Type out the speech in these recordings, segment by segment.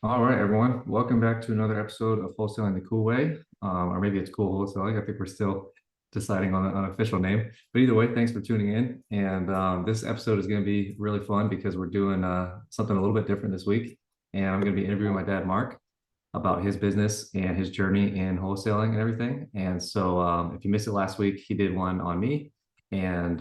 All right, everyone. Welcome back to another episode of Wholesaling the Cool Way. Or maybe it's Cool Wholesaling. I think we're still deciding on an official name. But either way, thanks for tuning in. And this episode is going to be really fun because we're doing something a little bit different this week. And I'm going to be interviewing my dad, Mark, about his business and his journey in wholesaling and everything. And so if you missed it last week, he did one on me. And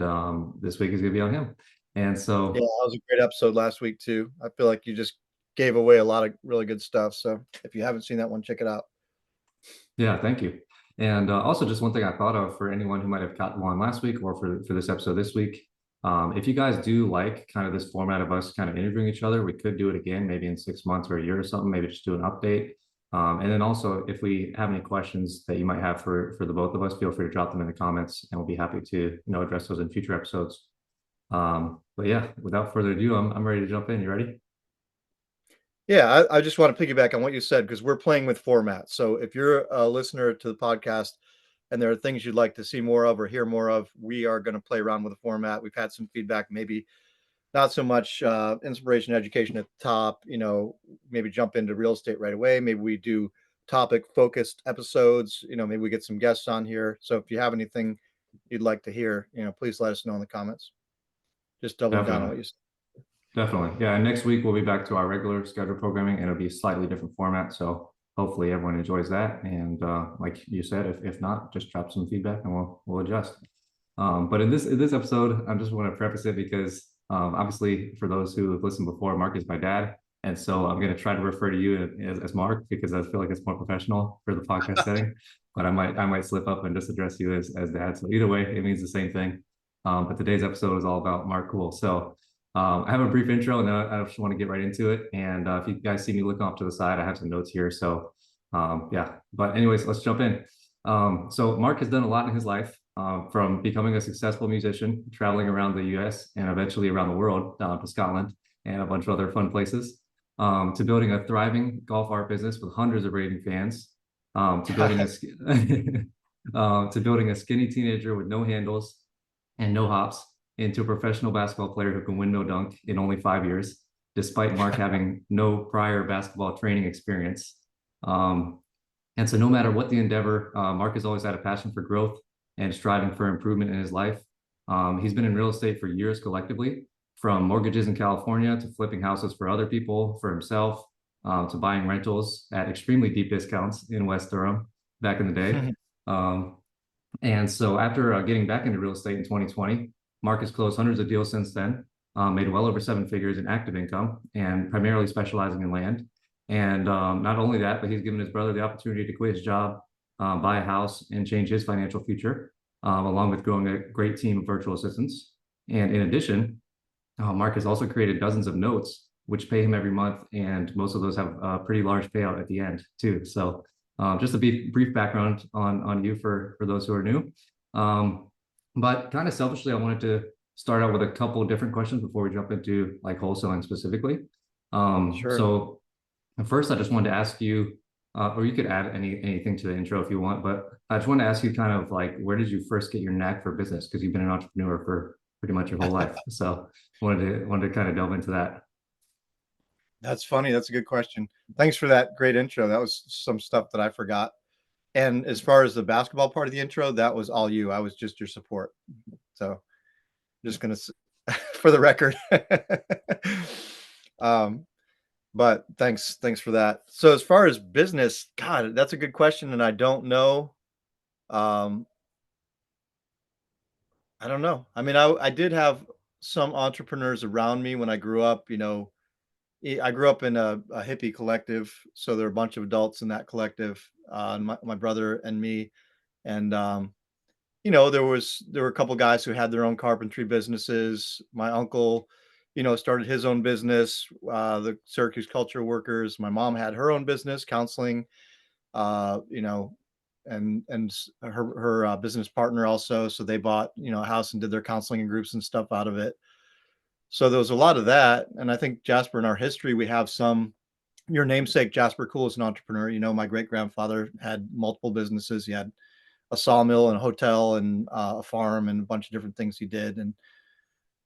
this week is going to be on him. And Yeah, so that was a great episode last week too. I feel like you just gave away a lot of really good stuff. So if you haven't seen that one, check it out. Yeah, thank you. And also, just one thing I thought of for anyone who might have caught one last week or for this episode this week, if you guys do like kind of this format of us kind of interviewing each other, we could do it again, maybe in 6 months or a year or something. Maybe just do an update. And then also, if we have any questions that you might have for the both of us, feel free to drop them in the comments, and we'll be happy to address those in future episodes. But yeah, without further ado, I'm ready to jump in. You ready? Yeah, I just want to piggyback on what you said because we're playing with formats. So if you're a listener to the podcast and there are things you'd like to see more of or hear more of, we are going to play around with the format. We've had some feedback, maybe not so much inspiration, education at the top, maybe jump into real estate right away. Maybe we do topic focused episodes, maybe we get some guests on here. So if you have anything you'd like to hear, please let us know in the comments. Just doubling down on Definitely. what you said. Definitely. Yeah. And next week we'll be back to our regular schedule programming and it'll be a slightly different format. So hopefully everyone enjoys that. And like you said, if not, just drop some feedback and we'll adjust. But in this episode, I just want to preface it because obviously for those who have listened before, Mark is my dad. And so I'm going to try to refer to you as Mark because I feel like it's more professional for the podcast setting. But I might slip up and just address you as dad. So either way, it means the same thing. But today's episode is all about Mark Cool. So I have a brief intro and then I just want to get right into it. And if you guys see me looking off to the side, I have some notes here. So yeah, but anyways, let's jump in. So Mark has done a lot in his life, from becoming a successful musician, traveling around the US and eventually around the world, to Scotland and a bunch of other fun places, to building a thriving golf art business with hundreds of raving fans, to building a to building a skinny teenager with no handles and no hops into a professional basketball player who can win no dunk in only 5 years, despite Mark having no prior basketball training experience. Um, and so, no matter what the endeavor, Mark has always had a passion for growth and striving for improvement in his life. He's been in real estate for years collectively, from mortgages in California to flipping houses for other people, for himself, to buying rentals at extremely deep discounts in West Durham back in the day. Um, and so after getting back into real estate in 2020, Mark has closed hundreds of deals since then, made well over seven figures in active income, and primarily specializing in land. And not only that, but he's given his brother the opportunity to quit his job, buy a house, and change his financial future, along with growing a great team of virtual assistants. And in addition, Mark has also created dozens of notes, which pay him every month, and most of those have a pretty large payout at the end too. So, just a brief background on you for those who are new. Um, but kind of selfishly, I wanted to start out with a couple of different questions before we jump into like wholesaling specifically. Sure. So first, I just wanted to ask you, or you could add anything to the intro if you want, but I just want to ask you kind of like, where did you first get your knack for business? Because you've been an entrepreneur for pretty much your whole life. So wanted to kind of delve into that. That's funny. That's a good question. Thanks for that great intro. That was some stuff that I forgot. And as far as the basketball part of the intro, that was all you. I was just your support. So just gonna, for the record. um, but thanks for that. So as far as business, God, that's a good question, and I don't know. Um, I don't know. I mean, I did have some entrepreneurs around me when I grew up. I grew up in a hippie collective, so there are a bunch of adults in that collective, my brother and me, and there were a couple guys who had their own carpentry businesses. My uncle, started his own business, the Syracuse Culture Workers. My mom had her own business, counseling, uh, you know, her business partner also. So they bought, a house and did their counseling and groups and stuff out of it. So there was a lot of that. And I think Jasper, in our history, we have some. Your namesake Jasper Cool is an entrepreneur. My great grandfather had multiple businesses. He had a sawmill and a hotel and a farm and a bunch of different things he did. And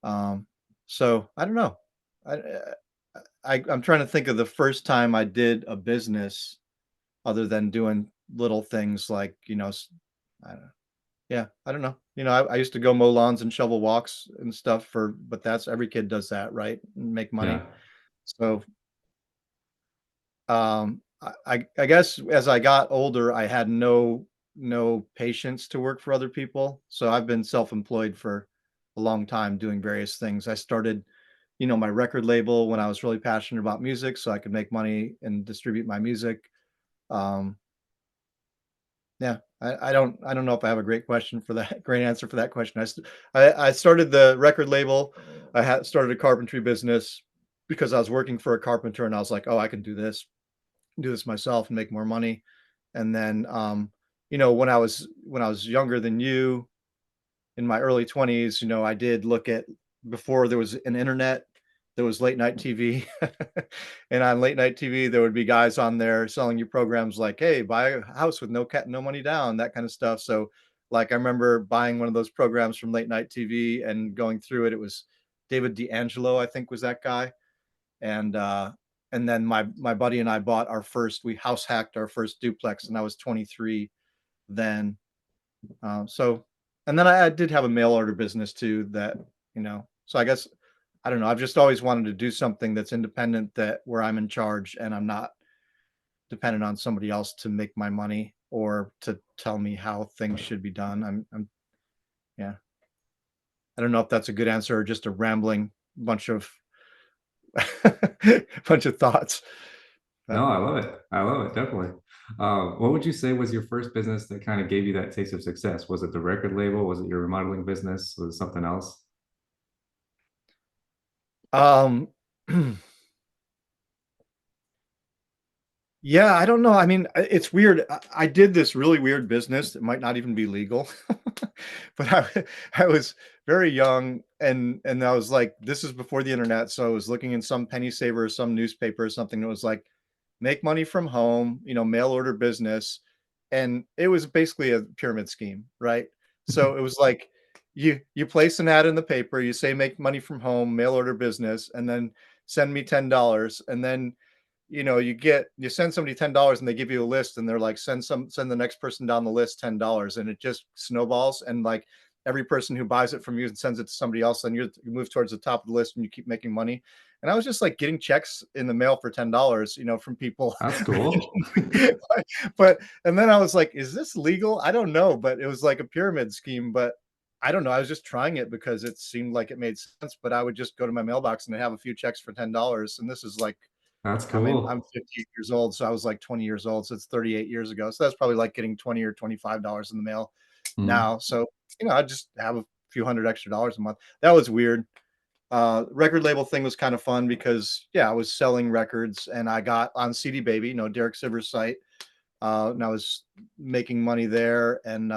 um, so I don't know. I I'm trying to think of the first time I did a business other than doing little things like, I don't know. Yeah, I don't know. I used to go mow lawns and shovel walks and stuff but that's every kid does that, right? And make money. Yeah. So, I guess as I got older, I had no patience to work for other people. So I've been self-employed for a long time doing various things. I started, my record label when I was really passionate about music so I could make money and distribute my music. Um, Yeah, I don't know if I have a great question for that great answer for that question. I started the record label. I had started a carpentry business because I was working for a carpenter and I was like, "Oh, I can do this myself and make more money." And then when I was younger than you, in my early 20s, I did look at before there was an internet, there was late night TV. And on late night TV, there would be guys on there selling you programs like, hey, buy a house with no money down, that kind of stuff. So, like, I remember buying one of those programs from late night TV and going through it. It was David D'Angelo, I think, was that guy. And then my buddy and I bought we house hacked our first duplex, and I was 23 then. So, and then I did have a mail order business too so I guess, I don't know. I've just always wanted to do something that's independent, that where I'm in charge and I'm not dependent on somebody else to make my money or to tell me how things should be done. Yeah. I don't know if that's a good answer or just a rambling bunch of bunch of thoughts. No, But I love it. I love it. Definitely. What would you say was your first business that kind of gave you that taste of success? Was it the record label? Was it your remodeling business? Was it something else? um Yeah, I don't know. I mean, it's weird. I did this really weird business that might not even be legal, but I was very young, and I was like, this is before the internet, so I was looking in some penny saver or some newspaper or something that was like, make money from home, mail order business, and it was basically a pyramid scheme, right? So it was like you place an ad in the paper, you say make money from home, mail order business, and then send me $10, and then you send somebody $10 and they give you a list and they're like, send the next person down the list $10, and it just snowballs. And like every person who buys it from you and sends it to somebody else, then you move towards the top of the list and you keep making money. And I was just like getting checks in the mail for $10, from people. That's cool. But and then I was like, is this legal? I don't know, but it was like a pyramid scheme. But I don't know. I was just trying it because it seemed like it made sense. But I would just go to my mailbox and have a few checks for $10. And this is like, That's I mean, I'm cool. 58 years old, so I was like 20 years old. So it's 38 years ago. So that's probably like getting 20 or $25 in the mail Mhm. now. So, I just have a few hundred extra dollars a month. That was weird. Record label thing was kind of fun because, yeah, I was selling records and I got on CD Baby, Derek Sivers' site. And I was making money there. And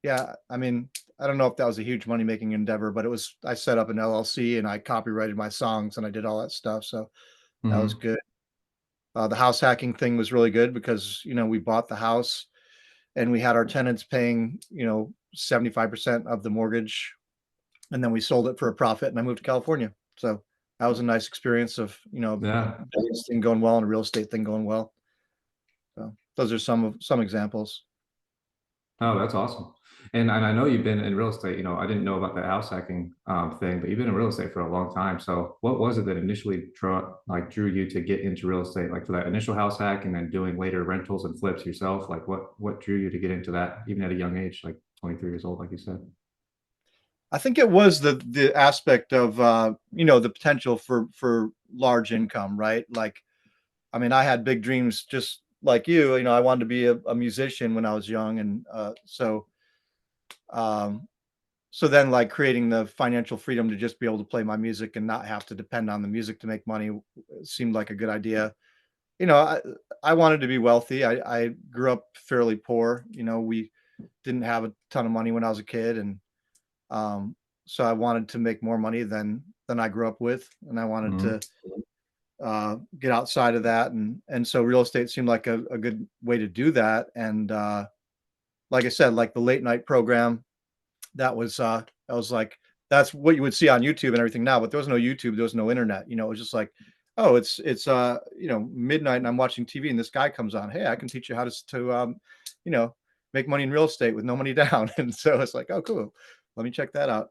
yeah, I mean, I don't know if that was a huge money making endeavor, but I set up an LLC and I copyrighted my songs and I did all that stuff. So that was Mhm. good. The house hacking thing was really good because, we bought the house and we had our tenants paying, 75% of the mortgage. And then we sold it for a profit and I moved to California. So that was a nice experience of, a Yeah. business thing going well and a real estate thing going well. So those are some examples. Oh, that's awesome. And I know you've been in real estate. I didn't know about the house hacking thing, but you've been in real estate for a long time. So what was it that initially drew you to get into real estate? Like for that initial house hack and then doing later rentals and flips yourself? Like what drew you to get into that even at a young age, like 23 years old, like you said? I think it was the aspect of the potential for large income, right? Like, I mean, I had big dreams just like you. I wanted to be a musician when I was young, and um, so then like creating the financial freedom to just be able to play my music and not have to depend on the music to make money seemed like a good idea. You know, I I wanted to be wealthy. I grew up fairly poor. We didn't have a ton of money when I was a kid, and um, so I wanted to make more money than I grew up with, and I wanted Mhm. to get outside of that, and so real estate seemed like a good way to do that. And like I said, like the late night program, that was like that's what you would see on YouTube and everything now, but there was no YouTube, there was no internet. It was just like, oh, it's midnight and I'm watching TV and this guy comes on. Hey, I can teach you how to you know, make money in real estate with no money down. And so it's like, oh, cool. Let me check that out.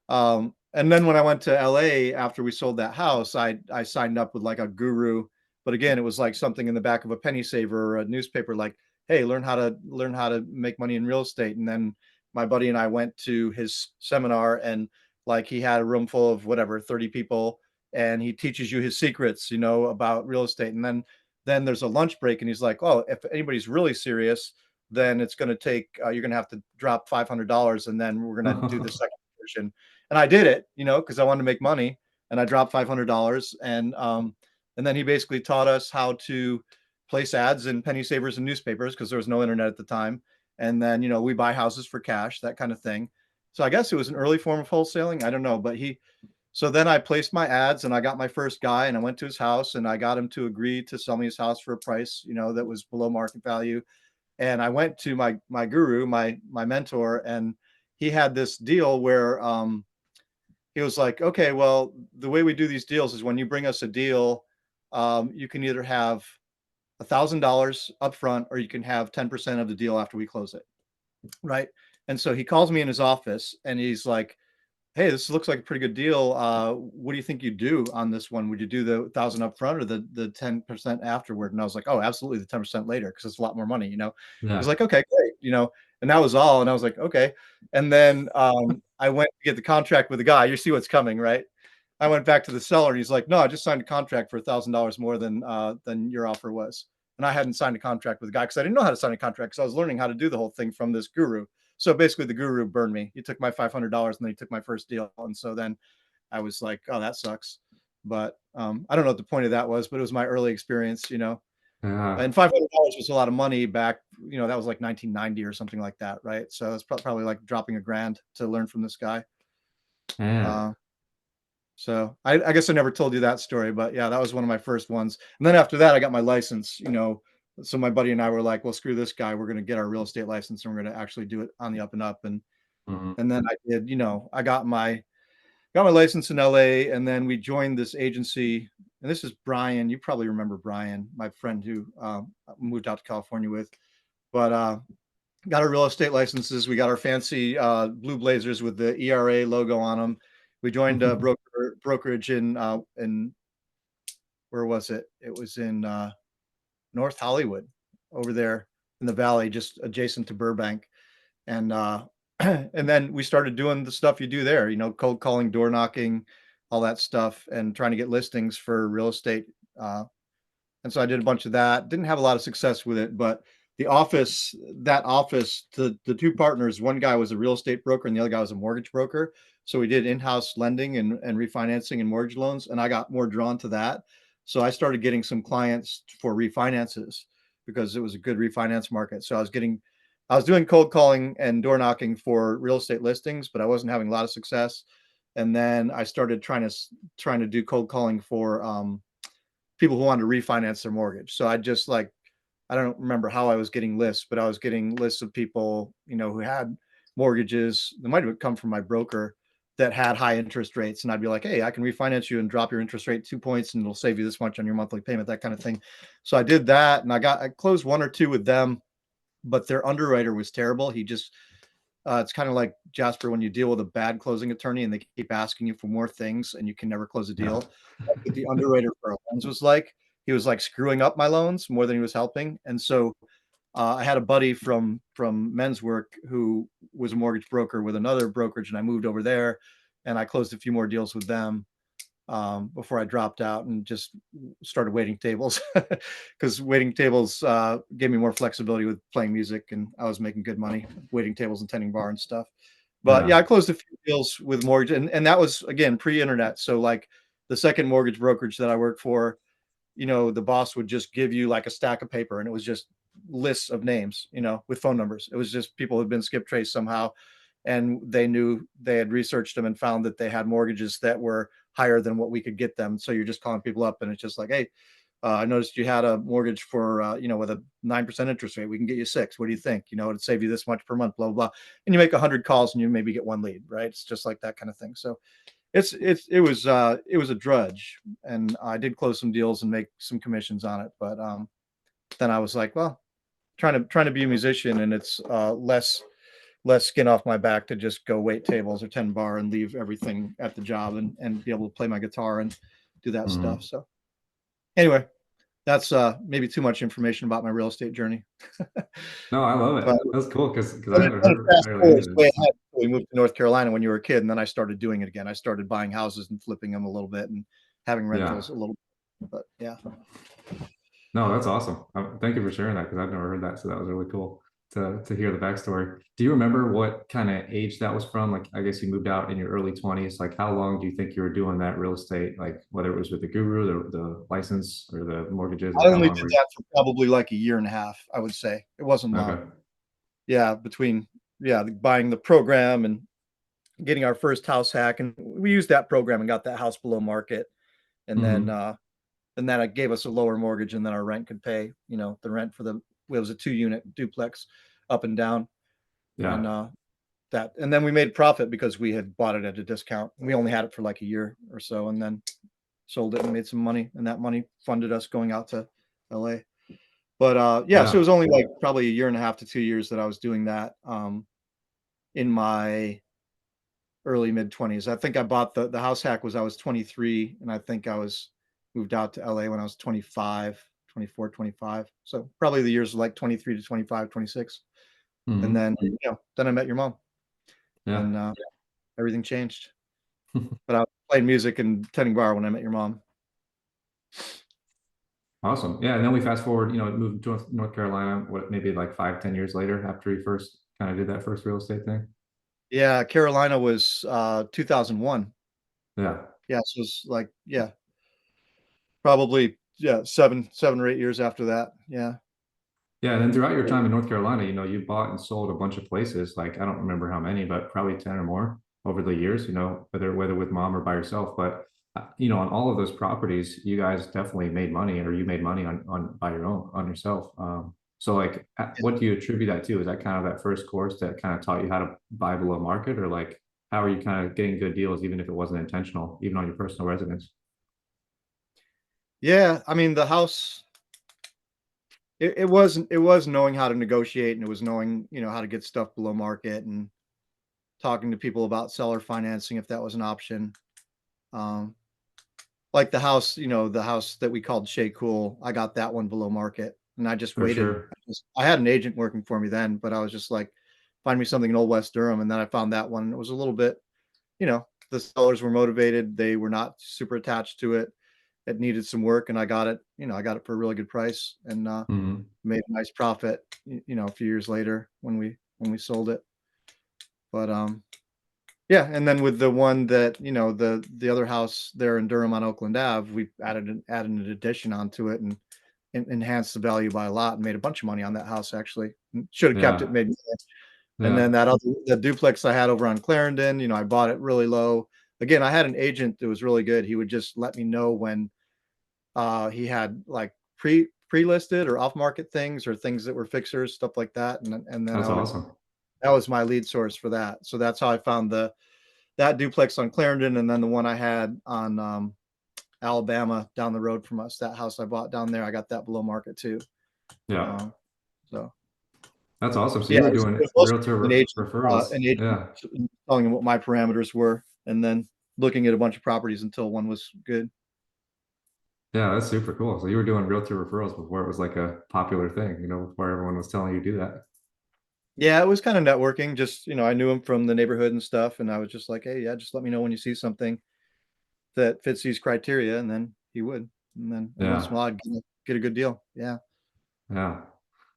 And then when I went to LA after we sold that house, I signed up with like a guru, but again, it was like something in the back of a penny saver or a newspaper, like, hey, learn how to make money in real estate. And then my buddy and I went to his seminar, and like he had a room full of whatever 30 people, and he teaches you his secrets, about real estate. And then there's a lunch break, and he's like, oh, if anybody's really serious, then it's going to take you're going to have to drop $500, and then we're going to do the second version. And I did it, because I wanted to make money, and I dropped $500, and then he basically taught us how to place ads in penny savers and newspapers because there was no internet at the time. And then we buy houses for cash, that kind of thing. So I guess it was an early form of wholesaling. I don't know, but so then I placed my ads and I got my first guy and I went to his house and I got him to agree to sell me his house for a price, that was below market value. And I went to my guru, my mentor, and he had this deal where he was like, okay, well, the way we do these deals is when you bring us a deal, you can either have $1,000 upfront or you can have 10% of the deal after we close it. Right. And so he calls me in his office and he's like, hey, this looks like a pretty good deal. What do you think you'd do on this one? Would you do the 1,000 up front or the 10% afterward? And I was like, oh, absolutely, the 10% later, because it's a lot more money. He's Yeah. like, okay, great. And that was all. And I was like, okay. And then I went to get the contract with the guy. You see what's coming, right? I went back to the seller and he's like, no, I just signed a contract for $1,000 more than your offer was. And I hadn't signed a contract with the guy because I didn't know how to sign a contract, because I was learning how to do the whole thing from this guru. So basically the guru burned me. He took my $500 and then he took my first deal. And so then I was like, oh, that sucks. But I don't know what the point of that was, but it was my early experience. Yeah. And $500 was a lot of money back, that was like 1990 or something like that. Right. So it's probably like dropping $1,000 to learn from this guy. Yeah. Uh, so I guess I never told you that story, but yeah, that was one of my first ones. And then after that, I got my license. So my buddy and I were like, well, screw this guy. We're going to get our real estate license and we're going to actually do it on the up and up. Mhm. And then I did, I got my license in LA, and then we joined this agency. And this is Brian. You probably remember Brian, my friend who moved out to California with. But got our real estate licenses. We got our fancy blue blazers with the ERA logo on them. We joined a brokerage in where was it? It was in North Hollywood, over there in the valley, just adjacent to Burbank. And and then we started doing the stuff you do there, cold calling, door knocking, all that stuff, and trying to get listings for real estate. And so I did a bunch of that. Didn't have a lot of success with it, but that office, the two partners, one guy was a real estate broker and the other guy was a mortgage broker. So we did in-house lending and refinancing and mortgage loans, and I got more drawn to that. So I started getting some clients for refinances because it was a good refinance market. So I was doing cold calling and door knocking for real estate listings, but I wasn't having a lot of success. And then I started trying to do cold calling for people who wanted to refinance their mortgage. So I don't remember how I was getting lists, but I was getting lists of people, who had mortgages that might have come from my broker that had high interest rates. And I'd be like, hey, I can refinance you and drop your interest rate 2 points and it'll save you this much on your monthly payment, that kind of thing. So I did that and I closed one or two with them, but their underwriter was terrible. He just it's kind of like, Jasper, when you deal with a bad closing attorney and they keep asking you for more things and you can never close a Yeah. deal. That's what the underwriter for our loans was like. He was like screwing up my loans more than he was helping. And so I had a buddy from men's work who was a mortgage broker with another brokerage, and I moved over there and I closed a few more deals with them before I dropped out and just started waiting tables, because waiting tables gave me more flexibility with playing music, and I was making good money waiting tables and tending bar and stuff. But yeah, Yeah. I closed a few deals with mortgage, and that was again pre-internet. So like the second mortgage brokerage that I worked for, the boss would just give you like a stack of paper, and it was just lists of names, with phone numbers. It was just people who'd been skip traced somehow, and they knew, they had researched them and found that they had mortgages that were higher than what we could get them. So you're just calling people up and it's just like, hey, I noticed you had a mortgage for, with a 9% interest rate. We can get you 6. What do you think? It'd save you this much per month, blah, blah, blah. And you make 100 calls and you maybe get one lead, right? It's just like that kind of thing. So it was a drudge, and I did close some deals and make some commissions on it. But then I was like, well, trying to be a musician, and it's less skin off my back to just go wait tables or 10 bar and leave everything at the job and be able to play my guitar and do that stuff. Mhm. So anyway, that's maybe too much information about my real estate journey. No, I love But it. That's cool because I then, haven't then heard fast barely any forward of way this. ahead. We moved to North Carolina when you were a kid, and then I started doing it again. I started buying houses and flipping them a little bit and having Yeah. rentals a little bit. But yeah. No, that's awesome. Thank you for sharing that because I've never heard that. So that was really cool to hear the backstory. Do you remember what kind of age that was from? Like, I guess you moved out in your early 20s. Like, how long do you think you were doing that real estate? Like, whether it was with the guru, the license, or the mortgages, I like how only long did were you? that for probably like a year and a half, I would say. It wasn't long. Okay. Yeah, between buying the program and getting our first house hack, and we used that program and got that house below market, and then Hmm. it gave us a lower mortgage, and then our rent could pay, the rent for it was a 2-unit duplex up and down, and Yeah. and then we made profit because we had bought it at a discount. We only had it for like a year or so, and then sold it and made some money, and that money funded us going out to LA. But yeah, so it Yeah. was only like probably a year and a half to 2 years that I was doing that in my early mid 20s. I think I bought the house hack was I was 23, and I think I was moved out to LA when I was 25, 24, 25. So probably the years like 23 to 25, 26. And Hmm. then I met your mom, Yeah. and everything changed. But I was playing music and tending bar when I met your mom. Awesome. Yeah. And then we fast forward, moved to North Carolina, what, maybe like 5, 10 years later after you first kind of did that first real estate thing. Yeah, Carolina was 2001. Yeah. Yeah, so it's like probably 7 or 8 years after that. Yeah. Yeah, and then throughout your time in North Carolina, you bought and sold a bunch of places. Like I don't remember how many, but probably 10 or more over the years, whether with mom or by yourself. But on all of those properties, you guys definitely made money, or you made money on by your own on yourself. So like what do you attribute that to? Is that kind of that first course that kind of taught you how to buy below market, or like how are you kind of getting good deals even if it wasn't intentional, even on your personal residence? Yeah, I mean, the house it was knowing how to negotiate, and it was knowing, how to get stuff below market, and talking to people about seller financing if that was an option. Um, like the house that we called Shea Cool, I got that one below market, and I just For waited. sure. I had an agent working for me then, but I was just like, find me something in Old West Durham, and then I found that one. It was a little bit, the sellers were motivated. They were not super attached to it. It needed some work, and I got it. I got it for a really good price, and Hmm. made a nice profit. A few years later when we sold it. But yeah, and then with the one that the other house there in Durham on Oakland Ave, we added an addition onto it and enhanced the value by a lot and made a bunch of money on that house actually. Should have kept it, Yeah. maybe. And then Yeah. the duplex I had over on Clarendon, I bought it really low. Again, I had an agent that was really good. He would just let me know when he had like pre-listed or off-market things or things that were fixers, stuff like that. And then That's awesome. that was my lead source for that. So that's how I found that duplex on Clarendon, and then the one I had on Alabama down the road from us. That house I bought down there, I got that below market too. Yeah. Um, so That's awesome. So yeah, you were it doing was mostly referrals. an agent Yeah. telling him what my parameters were, and then looking at a bunch of properties until one was good. Yeah, that's super cool. So you were doing realtor referrals before it was like a popular thing, before everyone was telling you to do that. Yeah, it was kind of networking. Just I knew him from the neighborhood and stuff, and I was just like, hey, yeah, just let me know when you see something that fits these criteria, and then he would. And then every once in Yeah. a while, I'd get a good deal. Yeah. Yeah.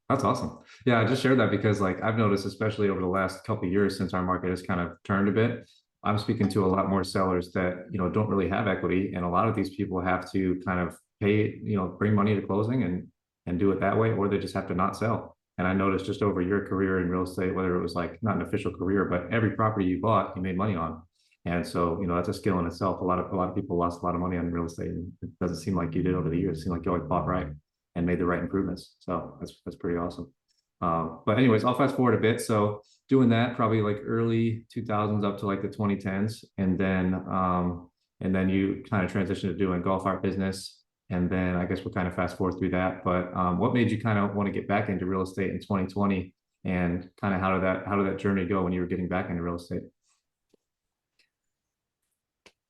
That's awesome. Yeah, I just shared that because like I've noticed, especially over the last couple of years since our market has kind of turned a bit, I'm speaking to a lot more sellers that, don't really have equity. And a lot of these people have to kind of pay, bring money to closing and do it that way, or they just have to not sell. And I noticed just over your career in real estate, whether it was like not an official career, but every property you bought, you made money on. And so, that's a skill in itself. A lot of people lost a lot of money on real estate, and it doesn't seem like you did over the years. It seemed like you always bought right and made the right improvements. So that's pretty awesome. But anyways, I'll fast forward a bit. So doing that probably like early 2000s up to like the 2010s, and then you kind of transitioned to doing golf art business. And then I guess we'll kind of fast forward through that. But what made you kind of want to get back into real estate in 2020? And kind of how did that journey go when you were getting back into real estate?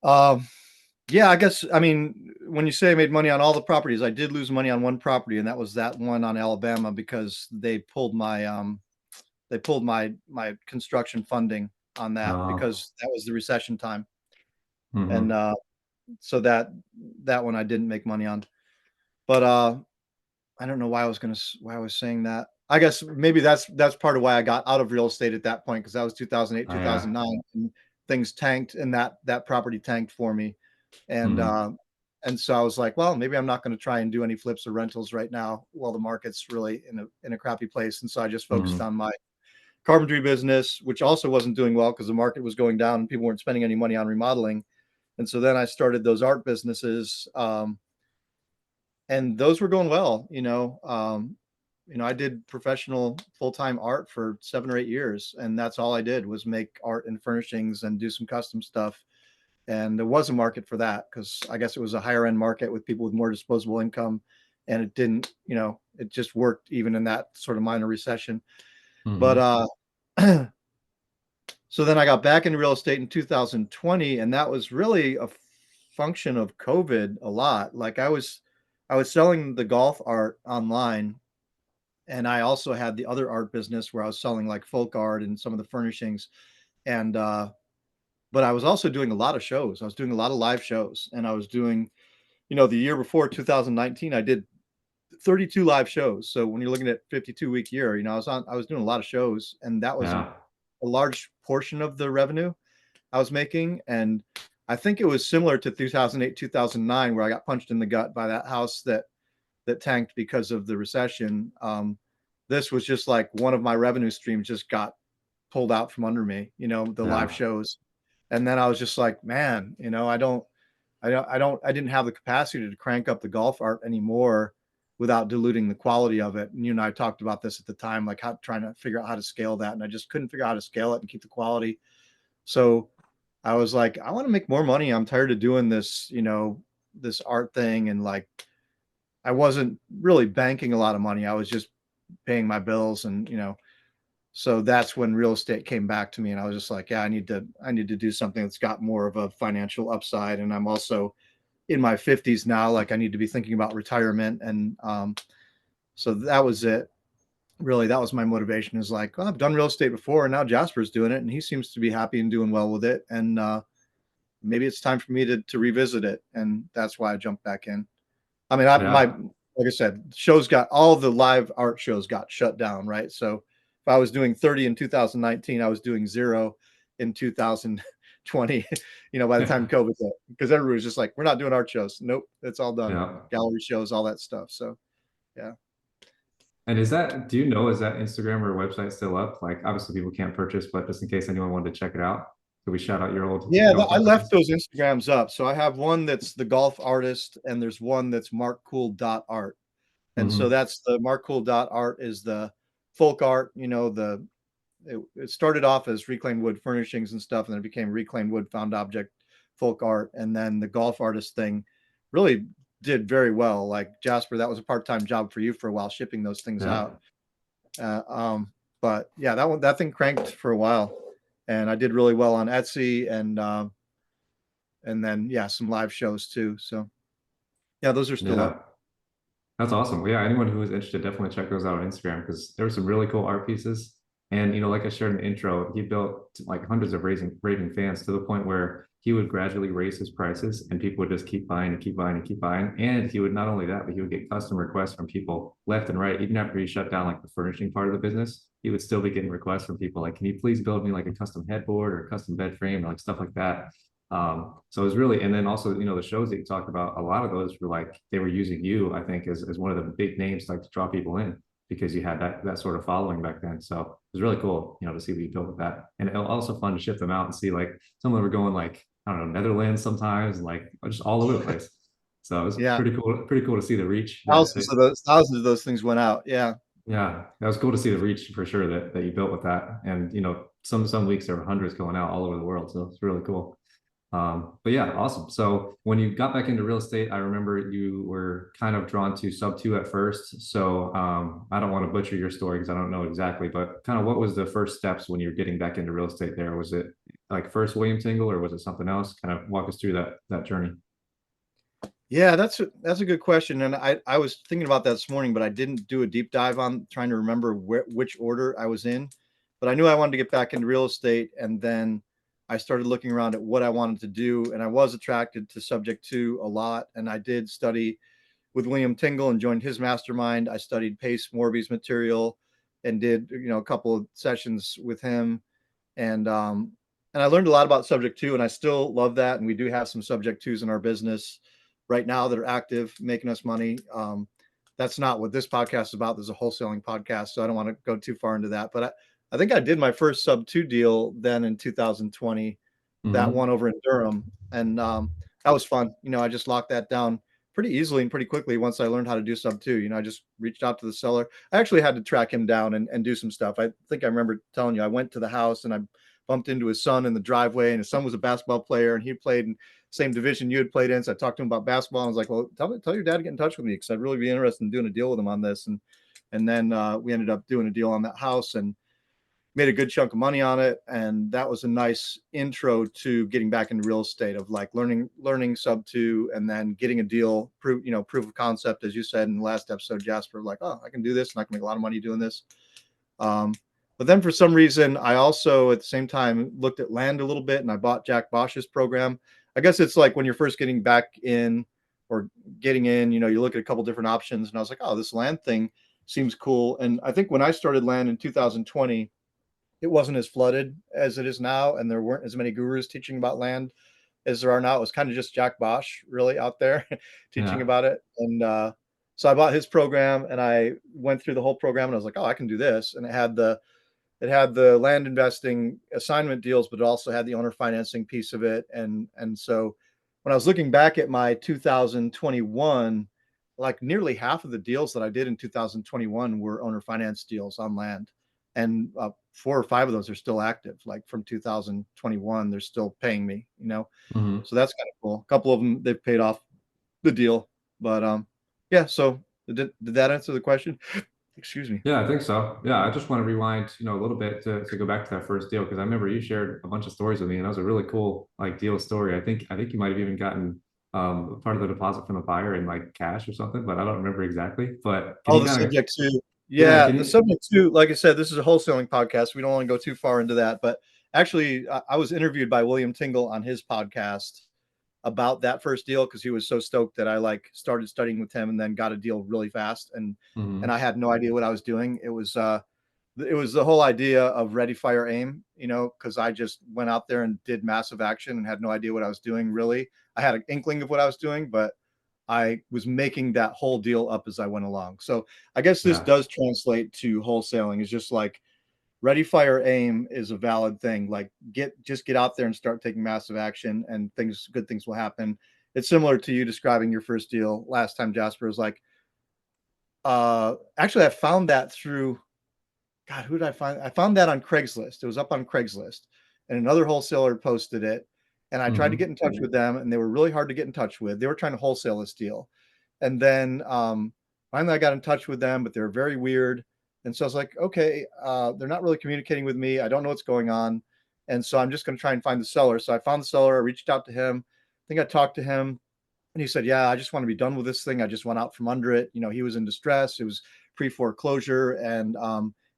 Um, yeah, I guess, I mean, when you say I made money on all the properties, I did lose money on one property, and that was that one on Alabama, because they pulled my construction funding on that, Oh, because that was the recession time. And hmm. so that one I didn't make money on. But I don't know why I was saying that. I guess maybe that's part of why I got out of real estate at that point, because that was 2008, Oh, yeah. 2009, and things tanked, and that property tanked for me. And Hmm. and so I was like, well, maybe I'm not going to try and do any flips or rentals right now while the market's really in a crappy place. And so I just focused Hmm. on my carpentry business, which also wasn't doing well because the market was going down and people weren't spending any money on remodeling. And so then I started those art businesses, and those were going well. I did professional full-time art for 7 or 8 years, and that's all I did was make art and furnishings and do some custom stuff. And there was a market for that, because I guess it was a higher end market with people with more disposable income, and it didn't, it just worked even in that sort of minor recession. But Hmm. so then I got back into real estate in 2020, and that was really a function of COVID a lot. Like I was selling the golf art online, and I also had the other art business where I was selling like folk art and some of the furnishings. And but I was also doing a lot of shows. I was doing a lot of live shows, and I was doing, the year before, 2019, I did 32 live shows. So when you're looking at 52-week year, I was doing a lot of shows, and that was Yeah. a large portion of the revenue I was making. And I think it was similar to 2008, 2009, where I got punched in the gut by that house that tanked because of the recession. This was just like one of my revenue streams just got pulled out from under me, the live Yeah. shows. And then I was just like, man, I didn't have the capacity to crank up the golf art anymore without diluting the quality of it. And you and I talked about this at the time, like how trying to figure out how to scale that. And I just couldn't figure out how to scale it and keep the quality. So I was like, I want to make more money. I'm tired of doing this, this art thing. And like, I wasn't really banking a lot of money. I was just paying my bills, and, so that's when real estate came back to me. And I was just like, yeah, I need to do something that's got more of a financial upside. And I'm also in my 50s now. Like, I need to be thinking about retirement. And so that was it. Really, that was my motivation, is like, well, I've done real estate before, and now Jasper's doing it, and he seems to be happy and doing well with it. And maybe it's time for me to revisit it. And that's why I jumped back in. I mean, Yeah. like I said, shows got all the live art shows got shut down, right? So if I was doing 30 in 2019, I was doing zero in 2020, by the time COVID hit, because everybody was just like, we're not doing art shows. Nope, it's all done. Yeah. Gallery shows, all that stuff. So yeah. And do you know, is that Instagram or website still up? Like, obviously people can't purchase, but just in case anyone wanted to check it out, could we shout out Yeah, your old I left properties? those Instagrams up. So I have one that's the golf artist, and there's one that's markcool.art. And so Hmm. that's the markcool.art is the folk art, it started off as reclaimed wood furnishings and stuff, and then it became reclaimed wood found object folk art. And then the golf artist thing really did very well. Like, Jasper, that was a part-time job for you for a while, shipping those things Yeah. out. Uh, um, but yeah, that thing cranked for a while, and I did really well on Etsy, and then yeah, some live shows too. So yeah, those are still up. Yeah. That's awesome. Well, yeah, anyone who is interested, definitely check those out on Instagram because there were some really cool art pieces. And like I shared in the intro, he built like hundreds of raving fans to the point where he would gradually raise his prices and people would just keep buying and keep buying and keep buying. And he would not only that, but he would get custom requests from people left and right. Even after he shut down like the furnishing part of the business, he would still be getting requests from people like, can you please build me like a custom headboard or a custom bed frame or like stuff like that. So it was really, and then also, the shows that you talked about, a lot of those were like they were using you, I think, as one of the big names like to draw people in. because you had that sort of following back then. So it was really cool, to see what you built with that. And it was also fun to ship them out and see like some of them were going like, I don't know, Netherlands sometimes, like just all over the place. So it was Yeah. pretty cool to see the reach Thousands of those things went out. Yeah. yeah, that was cool to see the reach for sure that you built with that. And some weeks there were hundreds going out all over the world. So it's really cool. But yeah, awesome. So when you got back into real estate, I remember you were kind of drawn to sub two at first. So I don't want to butcher your story because I don't know exactly, but kind of what was the first steps when you were getting back into real estate there? Was it like first William Tingle or was it something else? Kind of walk us through that journey. Yeah, that's a good question, and I was thinking about that this morning, but I didn't do a deep dive on trying to remember which order I was in. But I knew I wanted to get back into real estate, and then I started looking around at what I wanted to do, and I was attracted to subject to a lot, and I did study with William Tingle and joined his mastermind. I studied Pace Morby's material and did a couple of sessions with him, and I learned a lot about subject to, and I still love that. And we do have some subject twos in our business right now that are active, making us money. That's not what this podcast is about. There's a wholesaling podcast, so I don't want to go too far into that. But I think I did my first sub two deal then in 2020, that Mm-hmm. one over in Durham, and that was fun. I just locked that down pretty easily and pretty quickly once I learned how to do sub two. I just reached out to the seller. I actually had to track him down and do some stuff. I think I remember telling you I went to the house and I bumped into his son in the driveway, and his son was a basketball player and he played in same division you had played in. So I talked to him about basketball. And I was like, well, tell your dad to get in touch with me because I'd really be interested in doing a deal with him on this. And then we ended up doing a deal on that house and made a good chunk of money on it. And that was a nice intro to getting back into real estate, of like learning sub two and then getting a deal, proof of concept, as you said in the last episode, Jasper, like, oh, I can do this and I can make a lot of money doing this. But then for some reason, I also at the same time looked at land a little bit, and I bought Jack Bosch's program. I guess it's like when you're first getting back in or getting in, you look at a couple different options, and I was like, oh, this land thing seems cool. And I think when I started land in 2020, it wasn't as flooded as it is now, and there weren't as many gurus teaching about land as there are now. It was kind of just Jack Bosch really out there teaching Yeah. about it. And so I bought his program and I went through the whole program, and I was like, oh, I can do this. And it had the land investing assignment deals, but it also had the owner financing piece of it. And so when I was looking back at my 2021, like nearly half of the deals that I did in 2021 were owner finance deals on land. And 4 or 5 of those are still active. Like from 2021, they're still paying me. Mm-hmm. So that's kind of cool. A couple of them, they've paid off the deal. But yeah, so did that answer the question? Excuse me. Yeah, I think so. Yeah, I just want to rewind, a little bit to go back to that first deal because I remember you shared a bunch of stories with me, and that was a really cool like deal story. I think you might have even gotten part of the deposit from the buyer in like cash or something, but I don't remember exactly. But can Oh, you the kind of subject to, yeah, yeah, can the you subject to, like I said, this is a wholesaling podcast. We don't want to go too far into that, but actually, I was interviewed by William Tingle on his podcast about that first deal because he was so stoked that I like started studying with him and then got a deal really fast, and hmm I had no idea what I was doing. It was the whole idea of ready, fire, aim, because I just went out there and did massive action and had no idea what I was doing. Really, I had an inkling of what I was doing, but I was making that whole deal up as I went along. So I guess this yeah. does translate to wholesaling. It's just like ready, fire, aim is a valid thing. Like get out there and start taking massive action, and good things will happen. It's similar to you describing your first deal last time, Jasper. Was like, actually, I found that through, God, who did I find? I found that on Craigslist. It was up on Craigslist, and another wholesaler posted it. And I tried to hmm get in touch with them, and they were really hard to get in touch with. They were trying to wholesale this deal. And then finally, I got in touch with them, but they were very weird. And so I was like, okay, they're not really communicating with me. I don't know what's going on. And so I'm just going to try and find the seller. So I found the seller. I reached out to him. I think I talked to him, and he said, yeah, I just want to be done with this thing. I just went out from under it. He was in distress. It was pre-foreclosure. And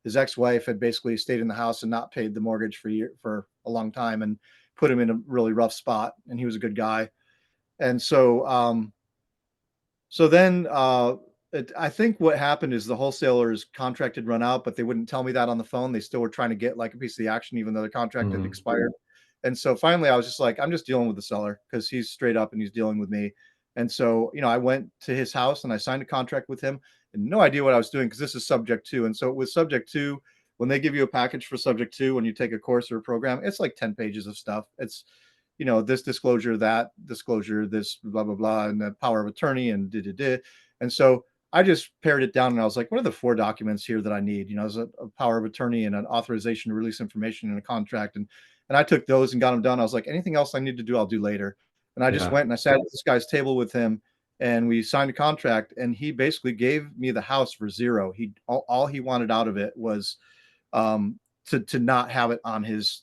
his ex-wife had basically stayed in the house and not paid the mortgage for a long time and put him in a really rough spot. And he was a good guy. And so then I think what happened is the wholesalers' contract had run out, but they wouldn't tell me that on the phone. They still were trying to get like a piece of the action, even though the contract had hmm expired. And so finally, I was just like, I'm just dealing with the seller because he's straight up and he's dealing with me. And so, I went to his house and I signed a contract with him, and no idea what I was doing because this is subject to. And so with subject to, when they give you a package for subject to, when you take a course or a program, it's like 10 pages of stuff. It's, this disclosure, that disclosure, this blah, blah, blah, and the power of attorney and da, da, da. And so I just pared it down and I was like, what are the 4 documents here that I need? There's a power of attorney and an authorization to release information and a contract. And I took those and got them done. I was like, anything else I need to do, I'll do later. And I just Yeah. went and I sat at this guy's table with him and we signed a contract, and he basically gave me the house for zero. All he wanted out of it was to not have it on his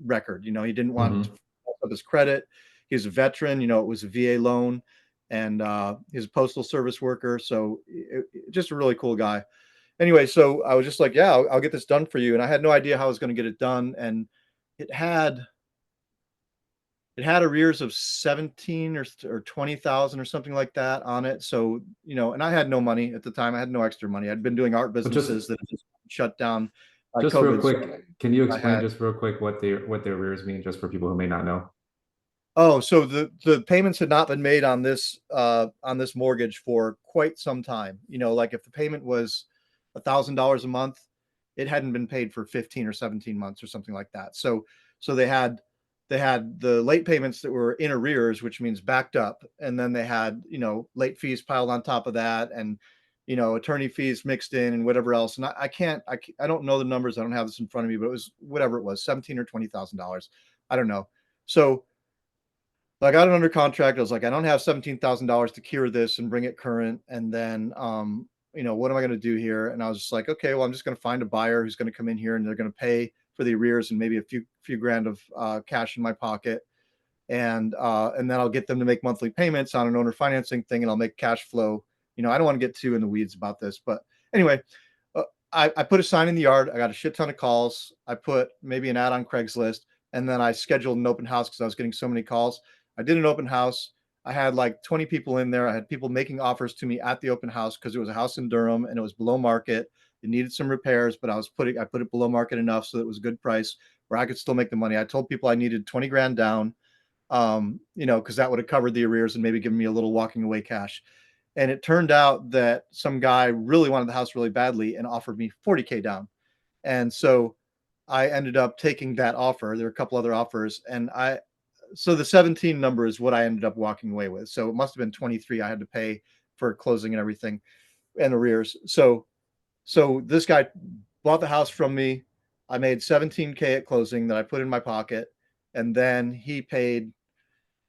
record. He didn't want to Hmm. fuck up his credit. He's a veteran. It was a VA loan, and he's a postal service worker. So just a really cool guy. Anyway, so I was just like, yeah, I'll get this done for you. And I had no idea how I was going to get it done. And it had it had arrears of 17 or 20,000 or something like that on it. So, and I had no money at the time. I had no extra money. I'd been doing art But just businesses that had just shut down by just real COVID. So quick, can you I explain had just real quick what the arrears mean, just for people who may not know? Oh, so the payments had not been made on this mortgage for quite some time. Like if the payment was $1,000 a month, it hadn't been paid for 15 or 17 months or something like that. So they had the late payments that were in arrears, which means backed up, and then they had, late fees piled on top of that, and attorney fees mixed in and whatever else. And I don't know the numbers. I don't have this in front of me, but it was whatever it was, 17 or $20,000. I don't know. So I got it under contract. I was like, I don't have $17,000 to cure this and bring it current. And then, what am I going to do here? And I was just like, okay, well, I'm just going to find a buyer who's going to come in here and they're going to pay for the arrears and maybe a few grand of cash in my pocket. And then I'll get them to make monthly payments on an owner financing thing, and I'll make cash flow. I don't want to get too in the weeds about this, but anyway, uh, I put a sign in the yard. I got a shit ton of calls. I put maybe an ad on Craigslist, and then I scheduled an open house because I was getting so many calls. I did an open house. I had like 20 people in there. I had people making offers to me at the open house because it was a house in Durham and it was below market. It needed some repairs, but I put it below market enough so that it was a good price where I could still make the money. I told people I needed 20 grand down, because that would have covered the arrears and maybe given me a little walking away cash. And it turned out that some guy really wanted the house really badly and offered me 40K down. And so I ended up taking that offer. There were a couple other offers, and so the 17 number is what I ended up walking away with. So it must have been 23 I had to pay for closing and everything and arrears. So this guy bought the house from me. I made 17K at closing that I put in my pocket, and then he paid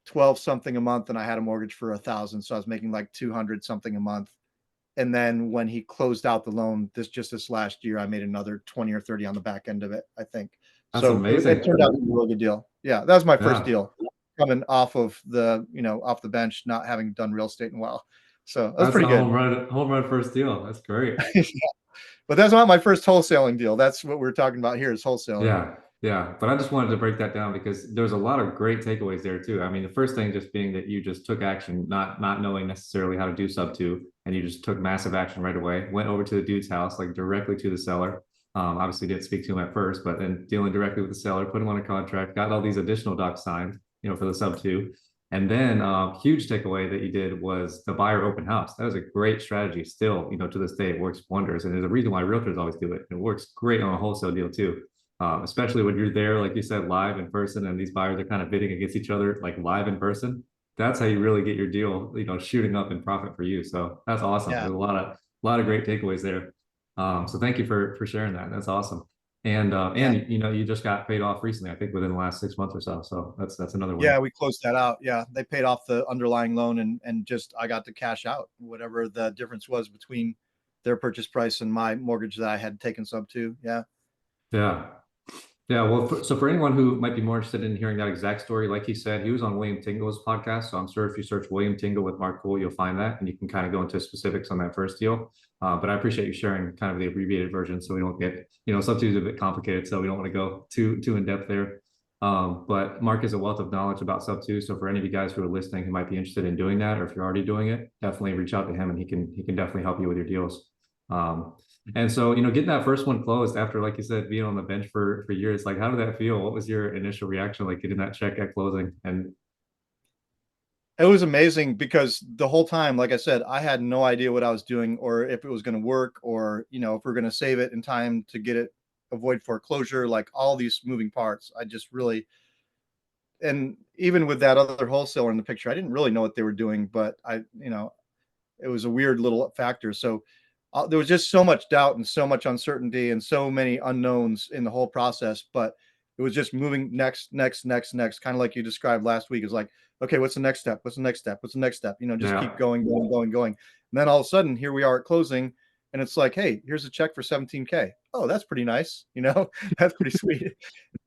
12 something a month, and I had a mortgage for 1,000. So I was making like 200 something a month. And then when he closed out the loan, this last year, I made another 20 or 30 on the back end of it, I think. That's So it amazing. turned out to be a really good deal. Yeah, that was my first Yeah, deal coming off the bench, not having done real estate in a while. So that was that's pretty a good. home run first deal. That's great. But that's not my first wholesaling deal. That's what we're talking about here is wholesaling. Yeah, yeah. But I just wanted to break that down because there's a lot of great takeaways there too. I mean, the first thing just being that you just took action, not knowing necessarily how to do sub two, and you just took massive action right away. Went over to the dude's house, like directly to the seller. Obviously didn't speak to him at first, but then dealing directly with the seller, put him on a contract, got all these additional docs signed, for the sub two. And then huge takeaway that you did was the buyer open house. That was a great strategy. Still, to this day, it works wonders. And there's a reason why realtors always do it. It works great on a wholesale deal too, especially when you're there, like you said, live in person, and these buyers are kind of bidding against each other, like live in person. That's how you really get your deal, shooting up in profit for you. So that's awesome. Yeah. There's a lot of great takeaways there. So thank you for sharing that. That's awesome. And Yeah. you just got paid off recently, I think within the last 6 months or so. So that's another Yeah, win. we closed that out. Yeah. They paid off the underlying loan, and just I got to cash out whatever the difference was between their purchase price and my mortgage that I had taken sub to. Yeah. Yeah. Yeah, well, so for anyone who might be more interested in hearing that exact story, like he said, he was on William Tingle's podcast. So I'm sure if you search William Tingle with Mark Cool, you'll find that, and you can kind of go into specifics on that first deal. But I appreciate you sharing kind of the abbreviated version, so we don't get, sometimes a bit complicated, so we don't want to go too in depth there. But Mark is a wealth of knowledge about sub two. So for any of you guys who are listening who might be interested in doing that, or if you're already doing it, definitely reach out to him, and he can definitely help you with your deals. Um, and so, getting that first one closed after, like you said, being on the bench for years, like how did that feel? What was your initial reaction, like getting that check at closing? And It was amazing because the whole time, like I said, I had no idea what I was doing or if it was going to work or, if we're going to save it in time to get it, avoid foreclosure, like all these moving parts. I just really, and even with that other wholesaler in the picture, I didn't really know what they were doing, but it was a weird little factor. So there was just so much doubt and so much uncertainty and so many unknowns in the whole process. But it was just moving next, next, next, next, kind of like you described last week. Is like, okay, what's the next step? What's the next step? What's the next step? Just keep Yeah. going, going, going, going. And then all of a sudden, here we are at closing, and it's like, hey, here's a check for 17K. Oh, that's pretty nice. That's pretty sweet.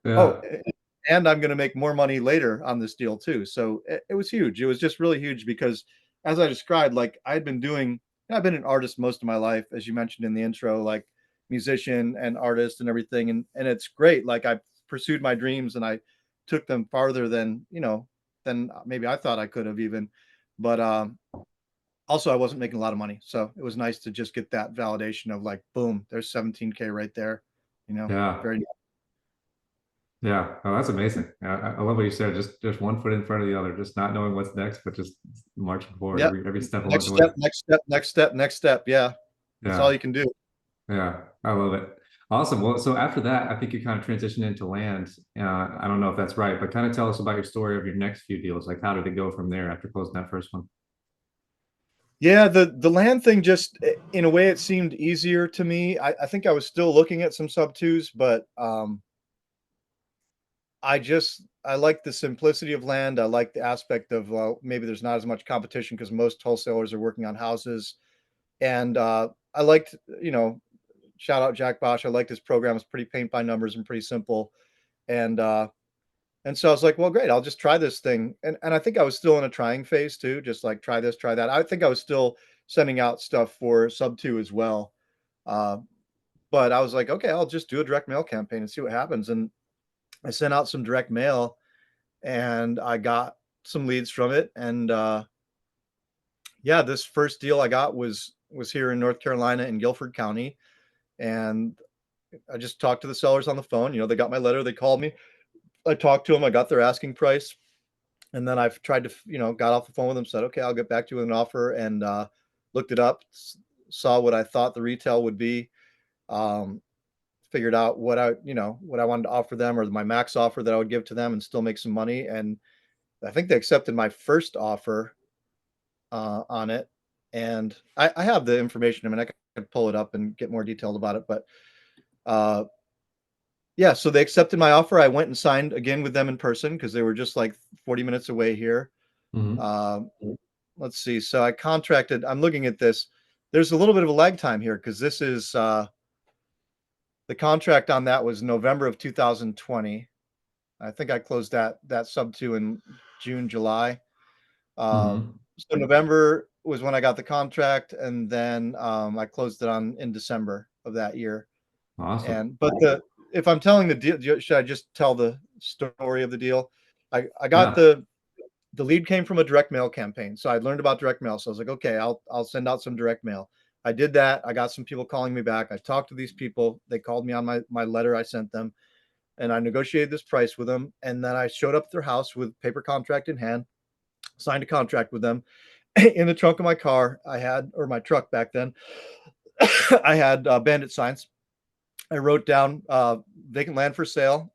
Oh, Yeah. and I'm going to make more money later on this deal too. So it was huge. It was just really huge because, as I described, like I've been an artist most of my life, as you mentioned in the intro, like musician and artist and everything, and it's great. Like I pursued my dreams and I took them farther than maybe I thought I could have even, but also I wasn't making a lot of money, so it was nice to just get that validation of like, boom, there's 17K right there. Yeah. Very. Yeah. Oh, that's amazing. I love what you said. Just one foot in front of the other, just not knowing what's next, but just marching forward Yep. every step along Next the way. step, next step, next step, next step. Yeah. That's all Yeah. you can do. Yeah. I love it. Awesome. Well, so after that, I think you kind of transitioned into land. I don't know if that's right, but kind of tell us about your story of your next few deals. Like, how did it go from there after closing that first one? Yeah, the land thing just in a way it seemed easier to me. I think I was still looking at some sub twos, but I like the simplicity of land. I like the aspect of maybe there's not as much competition because most wholesalers are working on houses. And I liked, shout out Jack Bosch. I liked his program. It's pretty paint by numbers and pretty simple. And And so I was like, well, great, I'll just try this thing. And I think I was still in a trying phase too, just like try this, try that. I think I was still sending out stuff for sub two as well. Uh, but I was like, okay, I'll just do a direct mail campaign and see what happens. And I sent out some direct mail and I got some leads from it. And yeah, this first deal I got was here in North Carolina in Guilford County. And I just talked to the sellers on the phone. They got my letter, they called me. I talked to them, I got their asking price. And then I've tried to, got off the phone with them, said, okay, I'll get back to you with an offer, and looked it up, saw what I thought the retail would be, um, figured out what I wanted to offer them or my max offer that I would give to them and still make some money. And I think they accepted my first offer on it. And I have the information. I mean, I could pull it up and get more detailed about it, but uh, yeah, so they accepted my offer. I went and signed again with them in person because they were just like 40 minutes away here. Hmm. Um, let's see. So I'm looking at this. There's a little bit of a lag time here because this is the contract on that was November of 2020. I think I closed that sub two in June, July. Uh, Hmm. so November was when I got the contract, and then I closed it on in December of that year. Awesome. And but the if I'm telling the deal, should I just tell the story of the deal? I got Yeah. the lead came from a direct mail campaign. So I learned about direct mail. So I was like, okay, I'll send out some direct mail. I did that. I got some people calling me back. I talked to these people. They called me on my letter I sent them, and I negotiated this price with them. And then I showed up at their house with paper contract in hand, signed a contract with them. In the trunk of my car, or my truck back then, I had bandit signs. I wrote down vacant land for sale,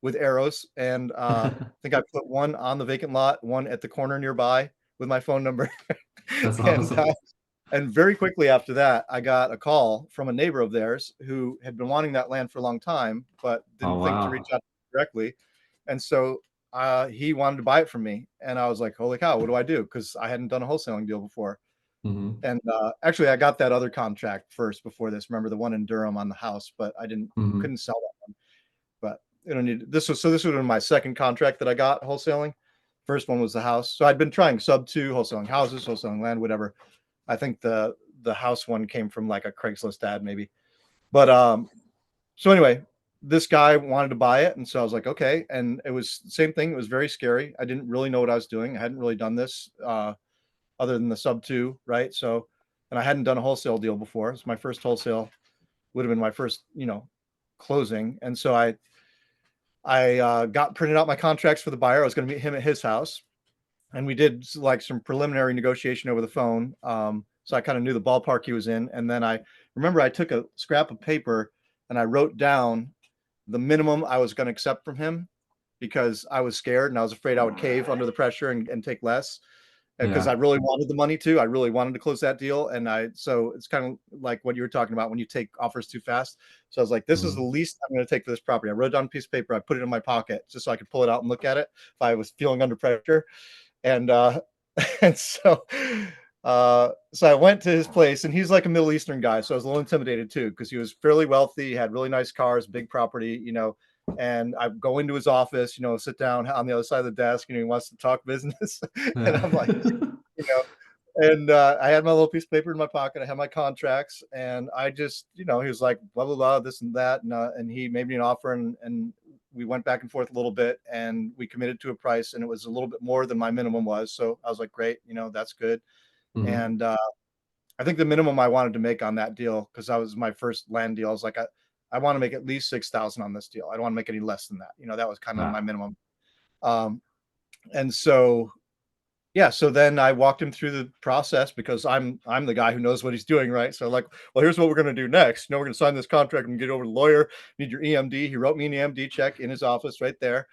with arrows. And I think I put one on the vacant lot, one at the corner nearby with my phone number. That's and awesome. and very quickly after that, I got a call from a neighbor of theirs who had been wanting that land for a long time, but Oh, didn't think to reach wow. out directly. And so he wanted to buy it from me. And I was like, holy cow, what do I do? Because I hadn't done a wholesaling deal before. Hmm. And actually, I got that other contract first before this. Remember the one in Durham on the house, but I didn't Hmm. couldn't sell that one. But this would have been my second contract that I got wholesaling. First one was the house. So I'd been trying sub two, wholesaling houses, wholesaling land, whatever. I think the house one came from like a Craigslist ad maybe. But so anyway, this guy wanted to buy it, and so I was like, okay. And it was the same thing. It was very scary. I didn't really know what I was doing. I hadn't really done this other than the sub two, right? So, and I hadn't done a wholesale deal before. It's my first wholesale. Would have been my first, closing. And so I got printed out my contracts for the buyer. I was going to meet him at his house. and we did like some preliminary negotiation over the phone. So I kind of knew the ballpark he was in. And then I remember I took a scrap of paper and I wrote down the minimum I was going to accept from him because I was scared and I was afraid I would cave under the pressure and take less because I Yeah. really wanted the money too. I really wanted to close that deal. So it's kind of like what you were talking about when you take offers too fast. So I was like, this is the Mhm. least I'm going to take for this property. I wrote it down on a piece of paper. I put it in my pocket just so I could pull it out and look at it if I was feeling under pressure. And and so I went to his place, and he's like a Middle Eastern guy, so I was a little intimidated too because he was fairly wealthy, had really nice cars, big property, and I go into his office, sit down on the other side of the desk, he wants to talk business, and I'm like, you know, and I had my little piece of paper in my pocket. I had my contracts, and I just, he was like, blah blah blah, this and that, and he made me an offer, and we went back and forth a little bit, and we committed to a price, and it was a little bit more than my minimum was. So I was like, great, that's good. Mhm. And I think the minimum I wanted to make on that deal, because that was my first land deal, I was like, I want to make at least 6,000 on this deal. I don't want to make any less than that. That was kind of my Yeah. minimum. Um, and so yeah, so then I walked him through the process because I'm the guy who knows what he's doing, right? So like, well, here's what we're gonna do next. We're gonna sign this contract and get over to the lawyer. Need your EMD. He wrote me an EMD check in his office right there,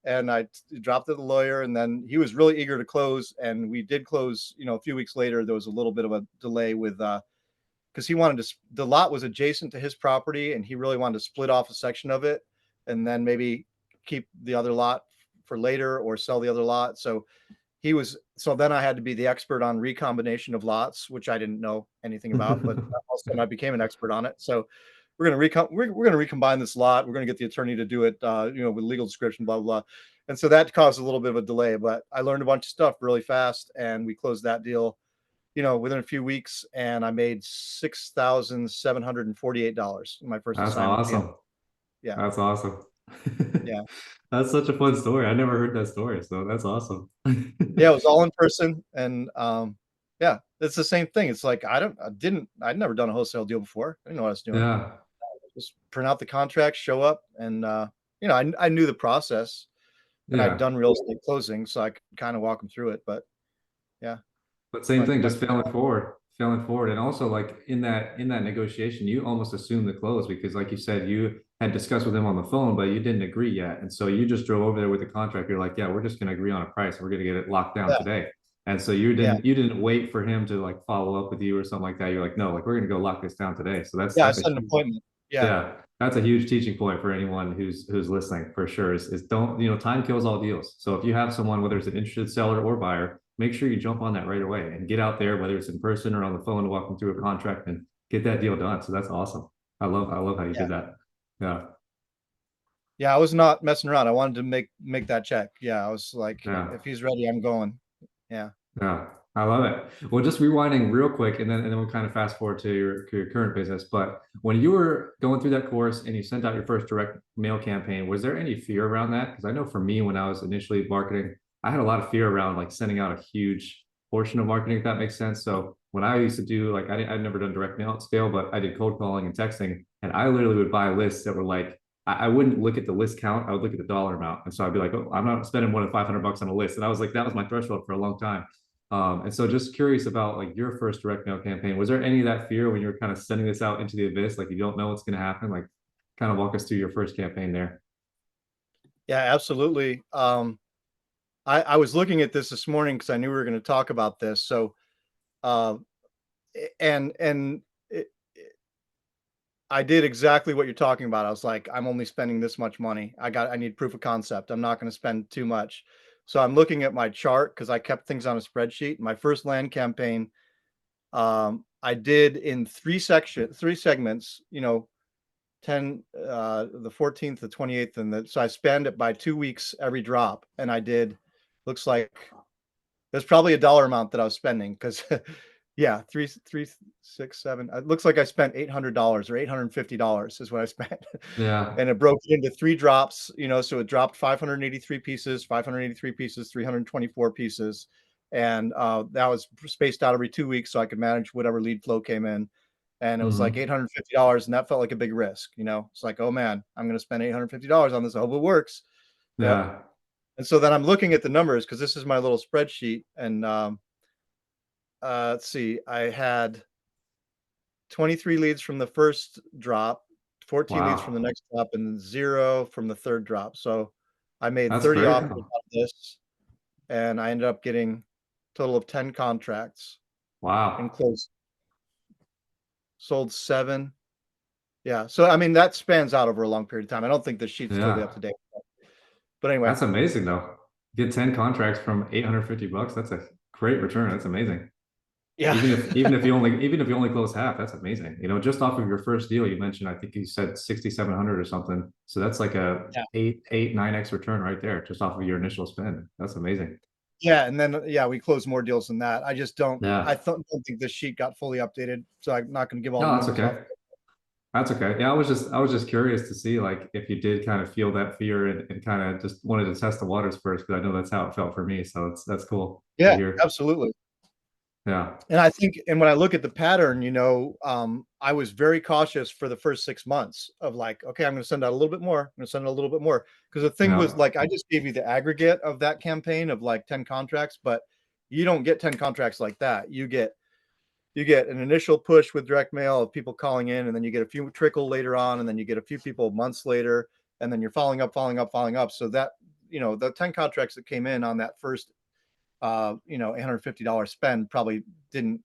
and I dropped it to the lawyer. And then he was really eager to close, and we did close. A few weeks later, there was a little bit of a delay with because he wanted to. The lot was adjacent to his property, and he really wanted to split off a section of it, and then maybe keep the other lot for later or sell the other lot. So then I had to be the expert on recombination of lots, which I didn't know anything about, but all of a sudden I became an expert on it. So we're gonna recombine this lot. We're gonna get the attorney to do it, with legal description, blah blah blah. And so that caused a little bit of a delay, but I learned a bunch of stuff really fast, and we closed that deal, within a few weeks, and I made $6,748 in my first That's assignment. Yeah, awesome. yeah, That's awesome. yeah. That's such a fun story. I never heard that story, so that's awesome. Yeah, it was all in person, and yeah, it's the same thing. It's like I'd never done a wholesale deal before. I didn't know what I was doing. Yeah. Just print out the contract, show up, and I knew the process, and I'd Yeah. done real estate closing, so I could kind of walk them through it. But yeah, But same went thing, went just failing forward. And also like in that negotiation, you almost assumed the close because like you said, you had discussed with him on the phone, but you didn't agree yet. And so you just drove over there with the contract. You're like, yeah, we're just gonna agree on a price. We're gonna get it locked down yeah, today. And so you yeah, didn't wait for him to like follow up with you or something like that. You're like, no, like we're gonna go lock this down today. So yeah. I that's a set an huge appointment. Yeah, yeah, that's a huge teaching point for anyone who's listening for sure. Is don't time kills all deals. So if you have someone, whether it's an interested seller or buyer, make sure you jump on that right away and get out there, whether it's in person or on the phone, to walk them through a contract and get that deal done. So that's awesome. I love how you yeah, did that. Yeah, yeah. I was not messing around. I wanted to make that check. Yeah, I was like, yeah. if he's ready, I'm going. Yeah. Yeah, I love it. Well, just rewinding real quick, and then we'll kind of fast forward to your current business. But when you were going through that course and you sent out your first direct mail campaign, was there any fear around that? Because I know for me, when I was initially marketing, I had a lot of fear around like sending out a huge portion of marketing, if that makes sense. So when I used to do like I'd never done direct mail at scale, but I did cold calling and texting, and I literally would buy lists that were like I wouldn't look at the list count. I would look at the dollar amount. And so I'd be like, oh, I'm not spending more than 500 bucks on a list. And I was like, that was my threshold for a long time. And so just curious about like your first direct mail campaign. Was there any of that fear when you were kind of sending this out into the abyss? Like you don't know what's going to happen? Like kind of walk us through your first campaign there. Yeah, absolutely. I was looking at this morning because I knew we were going to talk about this. So, uh, and I did exactly what you're talking about. I was like, I'm only spending this much money. I need proof of concept. I'm not going to spend too much. So I'm looking at my chart because I kept things on a spreadsheet. My first land campaign, I did in three segments, 10, the 14th, the 28th, so I spanned it by 2 weeks every drop. And I did, looks like there's probably a dollar amount that I was spending because yeah, three, 6, 7. It looks like I spent $800 or $850 is what I spent. Yeah. And it broke it into three drops, so it dropped 583 pieces, 583 pieces, 324 pieces. And that was spaced out every 2 weeks so I could manage whatever lead flow came in. And it was like Hmm. $850, and that felt like a big risk. It's like, oh man, I'm going to spend $850 on this. I hope it works. Yep. Yeah. And so then I'm looking at the numbers because this is my little spreadsheet. And let's see, I had 23 leads from the first drop, 14 leads from the Wow, next drop, and 0 from the third drop. So I made that's 30 great. offers out of this, and I ended up getting a total of 10 contracts and Wow. sold 7. Yeah. So I mean that spans out over a long period of time. I don't think the sheet's totally up Yeah. to date. But anyway, That's amazing though. Get 10 contracts from 850 bucks. That's a great return. That's amazing. yeah. Even if you only close half, that's amazing. Just off of your first deal, you mentioned, I think you said 6,700 or something. So that's like a Yeah. 9x return right there, just off of your initial spend. That's amazing. Yeah, and then yeah, we closed more deals than that. I just don't Yeah. don't think this sheet got fully updated, so I'm not going to give all the No, that's numbers off. okay. That's okay. Yeah, I was just curious to see like if you did kind of feel that fear and kind of just wanted to test the waters first, because I know that's how it felt for me. So that's cool to Yeah, hear. absolutely. Yeah. And I think, and when I look at the pattern, I was very cautious for the first 6 months of like, okay, I'm going to send out a little bit more. I'm going to send out a little bit more. Because the thing was Yeah. like, I just gave you the aggregate of that campaign of like 10 contracts, but you don't get 10 contracts like that. You get an initial push with direct mail of people calling in, and then you get a few trickle later on, and then you get a few people months later, and then you're following up, following up, following up. So that, the 10 contracts that came in on that first, $850 spend probably didn't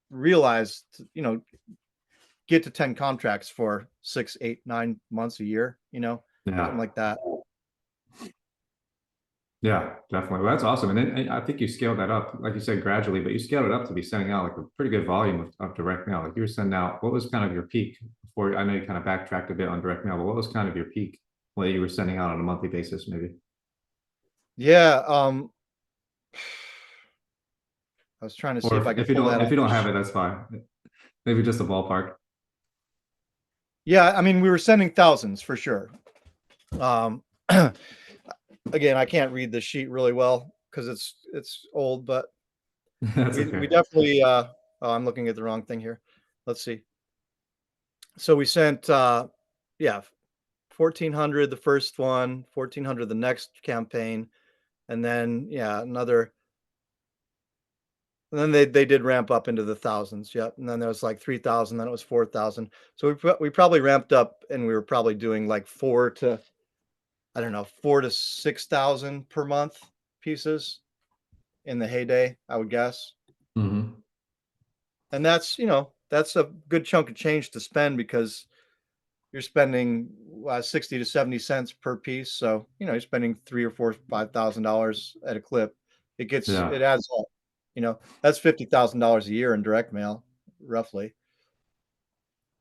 realize, get to 10 contracts for 6, 8, 9 months, a year, something Yeah. like that. Yeah, definitely. Well, that's awesome. And I think you scaled that up, like you said, gradually, but you scaled it up to be sending out like a pretty good volume of direct mail. Like you were sending out, what was kind of your peak before? I know you kind of backtracked a bit on direct mail, but what was kind of your peak what you were sending out on a monthly basis, maybe? Yeah. I was trying to see if I Or could pull that if up. you don't have it, that's fine. Maybe just a ballpark. Yeah. I mean, we were sending thousands for sure. Um, again, I can't read the sheet really well because it's old, but That's we okay. definitely oh, I'm looking at the wrong thing here. Let's see. So we sent yeah, 1400 the first one, 1400 the next campaign, and then yeah, another, and then they did ramp up into the thousands. Yep. And then there was like 3000, then it was 4000. So we probably ramped up, and we were probably doing like 4 to, I don't know, 4 to 6000 per month pieces in the heyday, I would guess. Hmm. And that's a good chunk of change to spend because you're spending 60 to 70 cents per piece. So, you're spending 3 or 4, $5,000 at a clip. It Yeah. adds up, that's $50,000 a year in direct mail, roughly.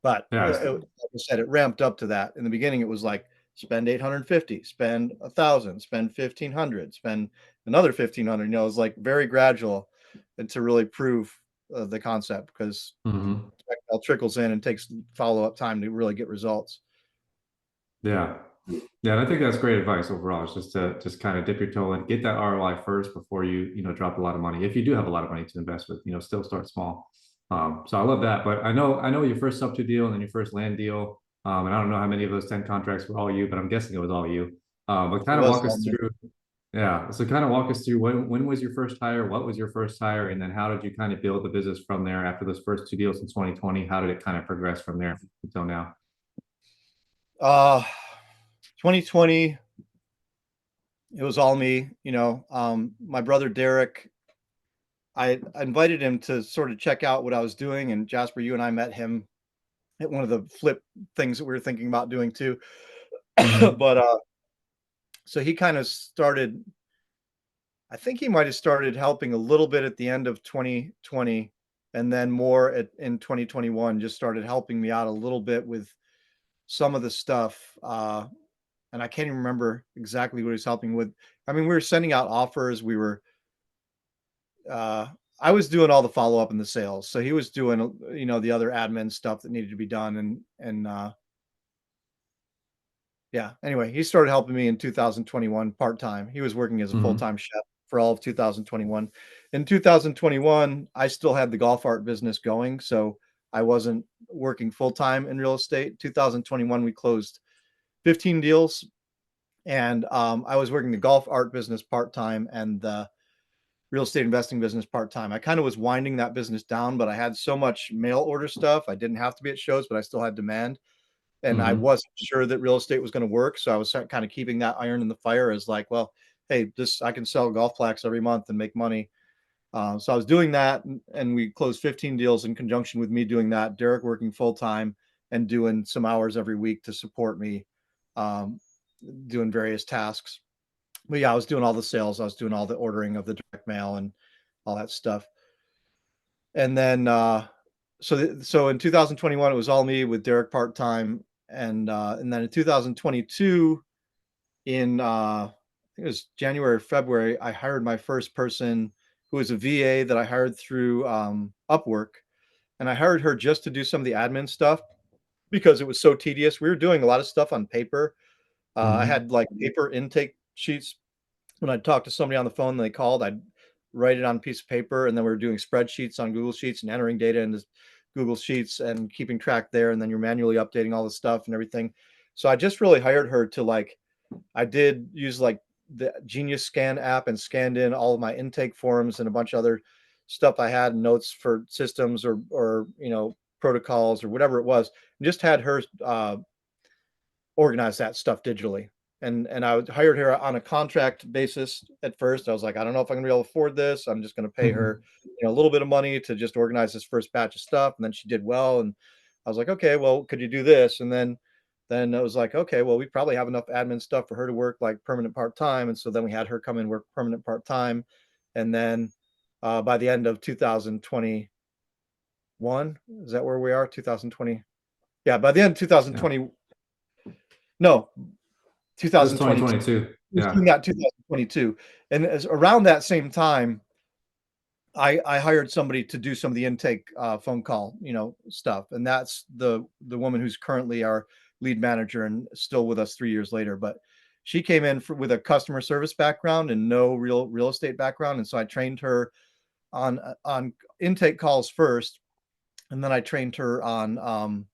But Yeah. like I said, it ramped up to that. In the beginning, it was like spend 850, spend 1,000, spend 1,500, spend another 1,500. It was like very gradual, and to really prove the concept, because Hmm. it trickles in and takes follow up time to really get results. Yeah. Yeah, and I think that's great advice overall. It's just to just kind of dip your toe and get that ROI first before you drop a lot of money. If you do have a lot of money to invest with, still start small. So I love that. But I know your first sub two deal and then your first land deal. And I don't know how many of those 10 contracts were all you, but I'm guessing it was all you. But It kind of was walk us all me. through, yeah. So kind of walk us through when was your first hire? What was your first hire? And then how did you kind of build the business from there after those first two deals in 2020? How did it kind of progress from there until now? Uh, 2020, it was all me. My brother Derek, I invited him to sort of check out what I was doing, and Jasper, you and I met him at one of the flip things that we were thinking about doing too. Hmm. But so he kind of started. I think he might have started helping a little bit at the end of 2020, and then more in 2021. Just started helping me out a little bit with some of the stuff. And I can't even remember exactly what he was helping with. I mean, we were sending out offers. Uh, I was doing all the follow up and the sales, so he was doing the other admin stuff that needed to be done, and yeah. Anyway, he started helping me in 2021 part time. He was working as a full Hmm. time chef for all of 2021. In 2021, I still had the golf art business going, so I wasn't working full time in real estate. 2021, we closed 15 deals, And I was working the golf art business part-time and the real estate investing business part-time. I kind of was winding that business down, but I had so much mail order stuff. I didn't have to be at shows, but I still had demand. And I Hmm. wasn't sure that real estate was going to work. So I was kind of keeping that iron in the fire as like, well, hey, this I can sell golf plaques every month and make money. So I was doing that, and we closed 15 deals in conjunction with me doing that. Derek working full time and doing some hours every week to support me, um, doing various tasks. But yeah, I was doing all the sales. I was doing all the ordering of the direct mail and all that stuff. And then so in 2021 it was all me with Derek part time, and then in 2022 in I think it was January or February, I hired my first person who was a VA that I hired through Upwork, and I hired her just to do some of the admin stuff because it was so tedious. We were doing a lot of stuff on paper. I Hmm. had like paper intake sheets. When I'd talk to somebody on the phone and they called, I'd write it on a piece of paper, and then we were doing spreadsheets on Google Sheets and entering data into Google Sheets and keeping track there, and then you're manually updating all the stuff and everything. So I just really hired her to like I did use like the Genius Scan app and scanned in all of my intake forms and a bunch of other stuff I had, notes for systems or protocols or whatever it was. And just had her organize that stuff digitally. And I hired her on a contract basis at first. I was like, I don't know if I'm gonna be able to afford this. I'm just gonna pay her, Hmm. a little bit of money to just organize this first batch of stuff. And then she did well. And I was like, okay, well, could you do this? And then I was like, okay, well, we probably have enough admin stuff for her to work like permanent part time. And so then we had her come and work permanent part time. And then by the end of 2021, is that where we are? 2020. Yeah, by the end of Yeah. 2020, no, It was 2022. 2022. He was Yeah. doing that 2022, and as around that same time, I hired somebody to do some of the intake phone call, stuff, and that's the woman who's currently our lead manager and still with us 3 years later. But she came in with a customer service background and no real estate background, and so I trained her on intake calls first, and then I trained her on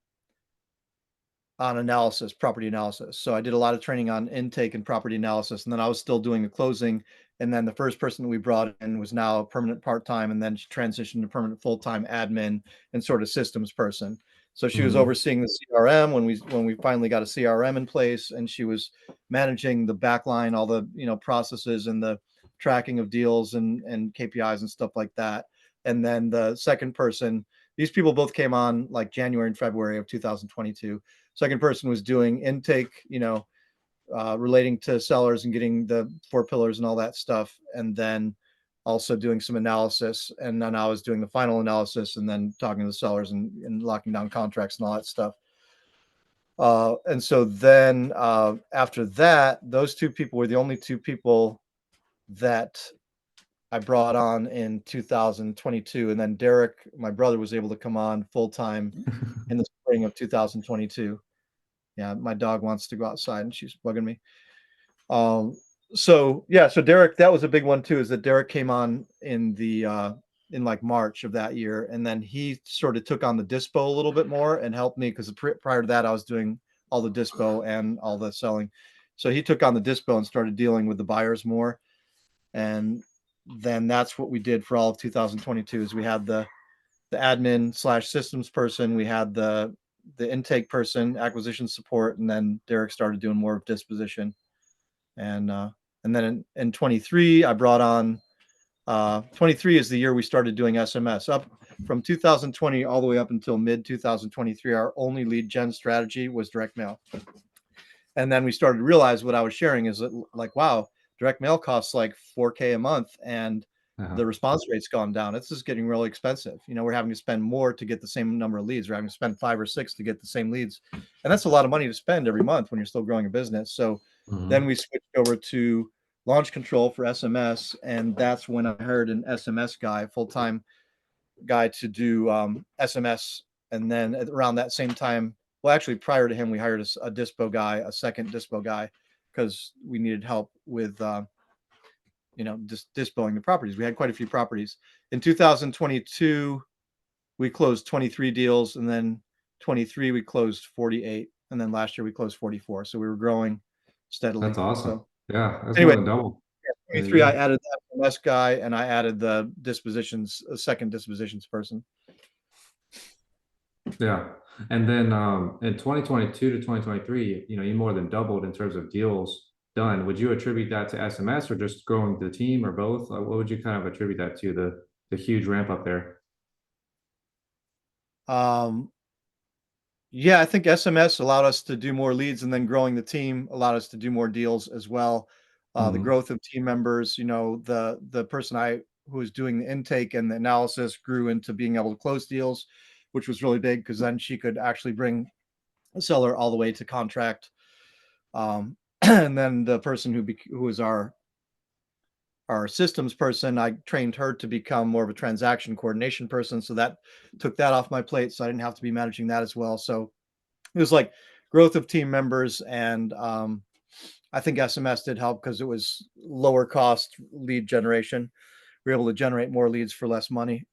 analysis, property analysis. So I did a lot of training on intake and property analysis, and then I was still doing the closing. And then the first person that we brought in was now a permanent part-time, and then she transitioned to permanent full-time admin and sort of systems person. So she was Hmm. overseeing the CRM when we finally got a CRM in place, and she was managing the backline, all the processes and the tracking of deals and KPIs and stuff like that. And then the second person, these people both came on like January and February of 2022. Second person was doing intake, relating to sellers and getting the 4 pillars and all that stuff, and then also doing some analysis. And then I was doing the final analysis and then talking to the sellers and locking down contracts and all that stuff. And so then after that, those 2 people were the only 2 people that I brought on in 2022. And then Derek, my brother, was able to come on full time in the spring of 2022. Yeah, my dog wants to go outside and she's bugging me. Um, so yeah, so Derek, that was a big one too, is that Derek came on in like March of that year, and then he sort of took on the dispo a little bit more and helped me because prior to that I was doing all the dispo and all the selling. So he took on the dispo and started dealing with the buyers more. And then that's what we did for all of 2022 is we had the admin slash systems person, we had the intake person, acquisition support, and then Derek started doing more of disposition. And and then in 23, I brought on 23 is the year we started doing SMS. Up from 2020 all the way up until mid 2023, our only lead gen strategy was direct mail. And then we started to realize what I was sharing is that, like, wow, direct mail costs like 4K a month, and Uh-huh. the response rate's gone down. It's just getting really expensive. We're having to spend more to get the same number of leads. We're having to spend 5 or 6 to get the same leads. And that's a lot of money to spend every month when you're still growing a business. So then Hmm. we switched over to launch control for SMS. And that's when I hired an SMS guy, full time guy to do SMS. And then around that same time, well, actually, prior to him, we hired a dispo guy, a second dispo guy, because we needed help with, just dispoing the properties. We had quite a few properties. In 2022, we closed 23 deals, and then 23 we closed 48, and then last year we closed 44. So we were growing That's steadily. awesome. So Yeah, that's more anyway, than double. There you 23, I go. added the FMS guy and I added the dispositions, a second dispositions person. Yeah. And then in 2022 to 2023, you more than doubled in terms of deals done. Would you attribute that to SMS or just growing the team or both? What would you kind of attribute that to, the huge ramp up there? Um, yeah, I think SMS allowed us to do more leads, and then growing the team allowed us to do more deals as well. The Hmm. growth of team members, the person who was doing the intake and the analysis grew into being able to close deals, which was really big because then she could actually bring a seller all the way to contract. And then the person who was our systems person, I trained her to become more of a transaction coordination person. So that took that off my plate. So I didn't have to be managing that as well. So it was like growth of team members. And I think SMS did help because it was lower cost lead generation. We were able to generate more leads for less money.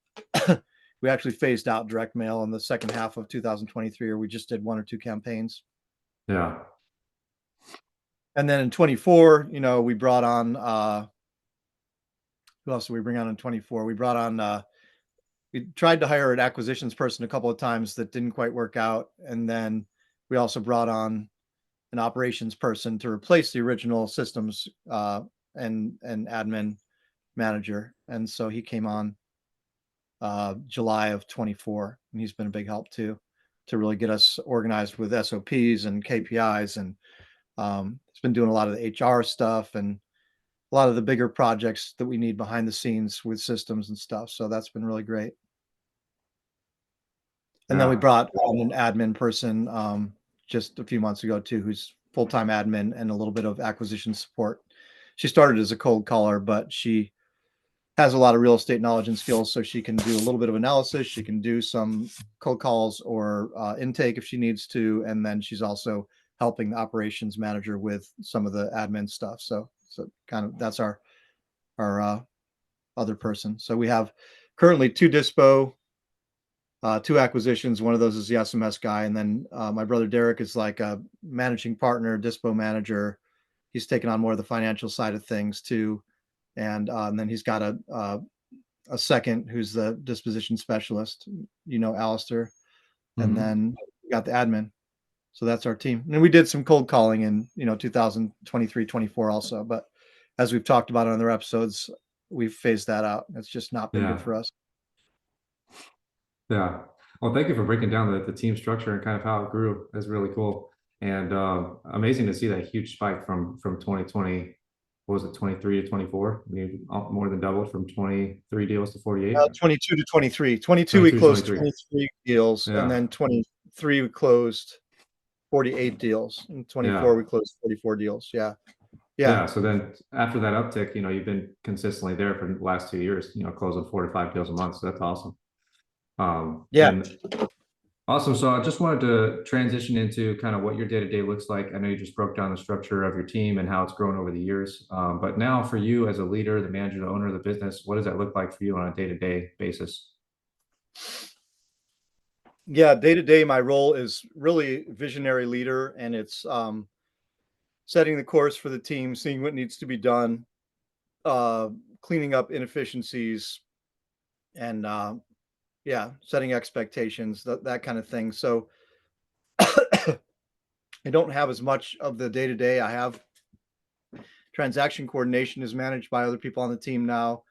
We actually phased out direct mail in the second half of 2023, or we just did one or two campaigns. Yeah. And then in 24, we brought on who else did we bring on in 24? We brought on we tried to hire an acquisitions person a couple of times that didn't quite work out. And then we also brought on an operations person to replace the original systems and admin manager. And so he came on July of 24, and he's been a big help too, to really get us organized with SOPs and KPIs. And he's been doing a lot of the HR stuff and a lot of the bigger projects that we need behind the scenes with systems and stuff. So that's been really great. And then we Yeah. brought on an admin person just a few months ago too, who's full-time admin and a little bit of acquisition support. She started as a cold caller, but she has a lot of real estate knowledge and skills, so she can do a little bit of analysis. She can do some cold calls or intake if she needs to, and then she's also helping the operations manager with some of the admin stuff. So kind of that's our other person. So we have currently two dispo, two acquisitions. One of those is the SMS guy, and then my brother Derek is like a managing partner, dispo manager. He's taken on more of the financial side of things too, and then he's got a second who's the disposition specialist. Alistair, and Hmm. then we got the admin. So that's our team. And we did some cold calling in 2023, 24 also, but as we've talked about on other episodes, we've phased that out. It's just not been good Yeah. for us. Yeah. Well, thank you for breaking down the team structure and kind of how it grew. That's really cool. And amazing to see that huge spike from 2020, what was it, 23 to 24? More than doubled from 23 deals to 48. 22 to 23. 22, we 22 to closed 23. 23 deals, and Yeah. then 23, we closed 48 deals. In 24, Yeah. we closed 44 deals. Yeah. Yeah. Yeah. So then after that uptick, you've been consistently there for the last 2 years, closing 4 to 5 deals a month. So that's awesome. Yeah. And awesome. So I just wanted to transition into kind of what your day to day looks like. I know you just broke down the structure of your team and how it's grown over the years. But now for you as a leader, the manager, the owner of the business, what does that look like for you on a day to day basis? Yeah. Day to day, my role is really visionary leader, and it's setting the course for the team, seeing what needs to be done, uh, cleaning up inefficiencies, and yeah, setting expectations, that kind of thing. So I don't have as much of the day to day. I have transaction coordination is managed by other people on the team now.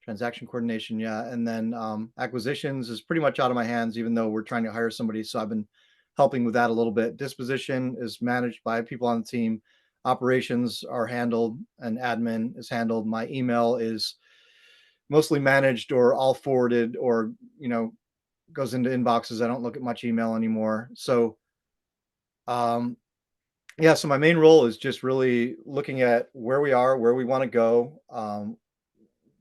Transaction coordination, yeah, and then acquisitions is pretty much out of my hands, even though we're trying to hire somebody. So I've been helping with that a little bit. Disposition is managed by people on the team. Operations are handled, and admin is handled. My email is mostly managed or all forwarded, or goes into inboxes. I don't look at much email anymore. So um, yeah, so my main role is just really looking at where we are, where we want to go,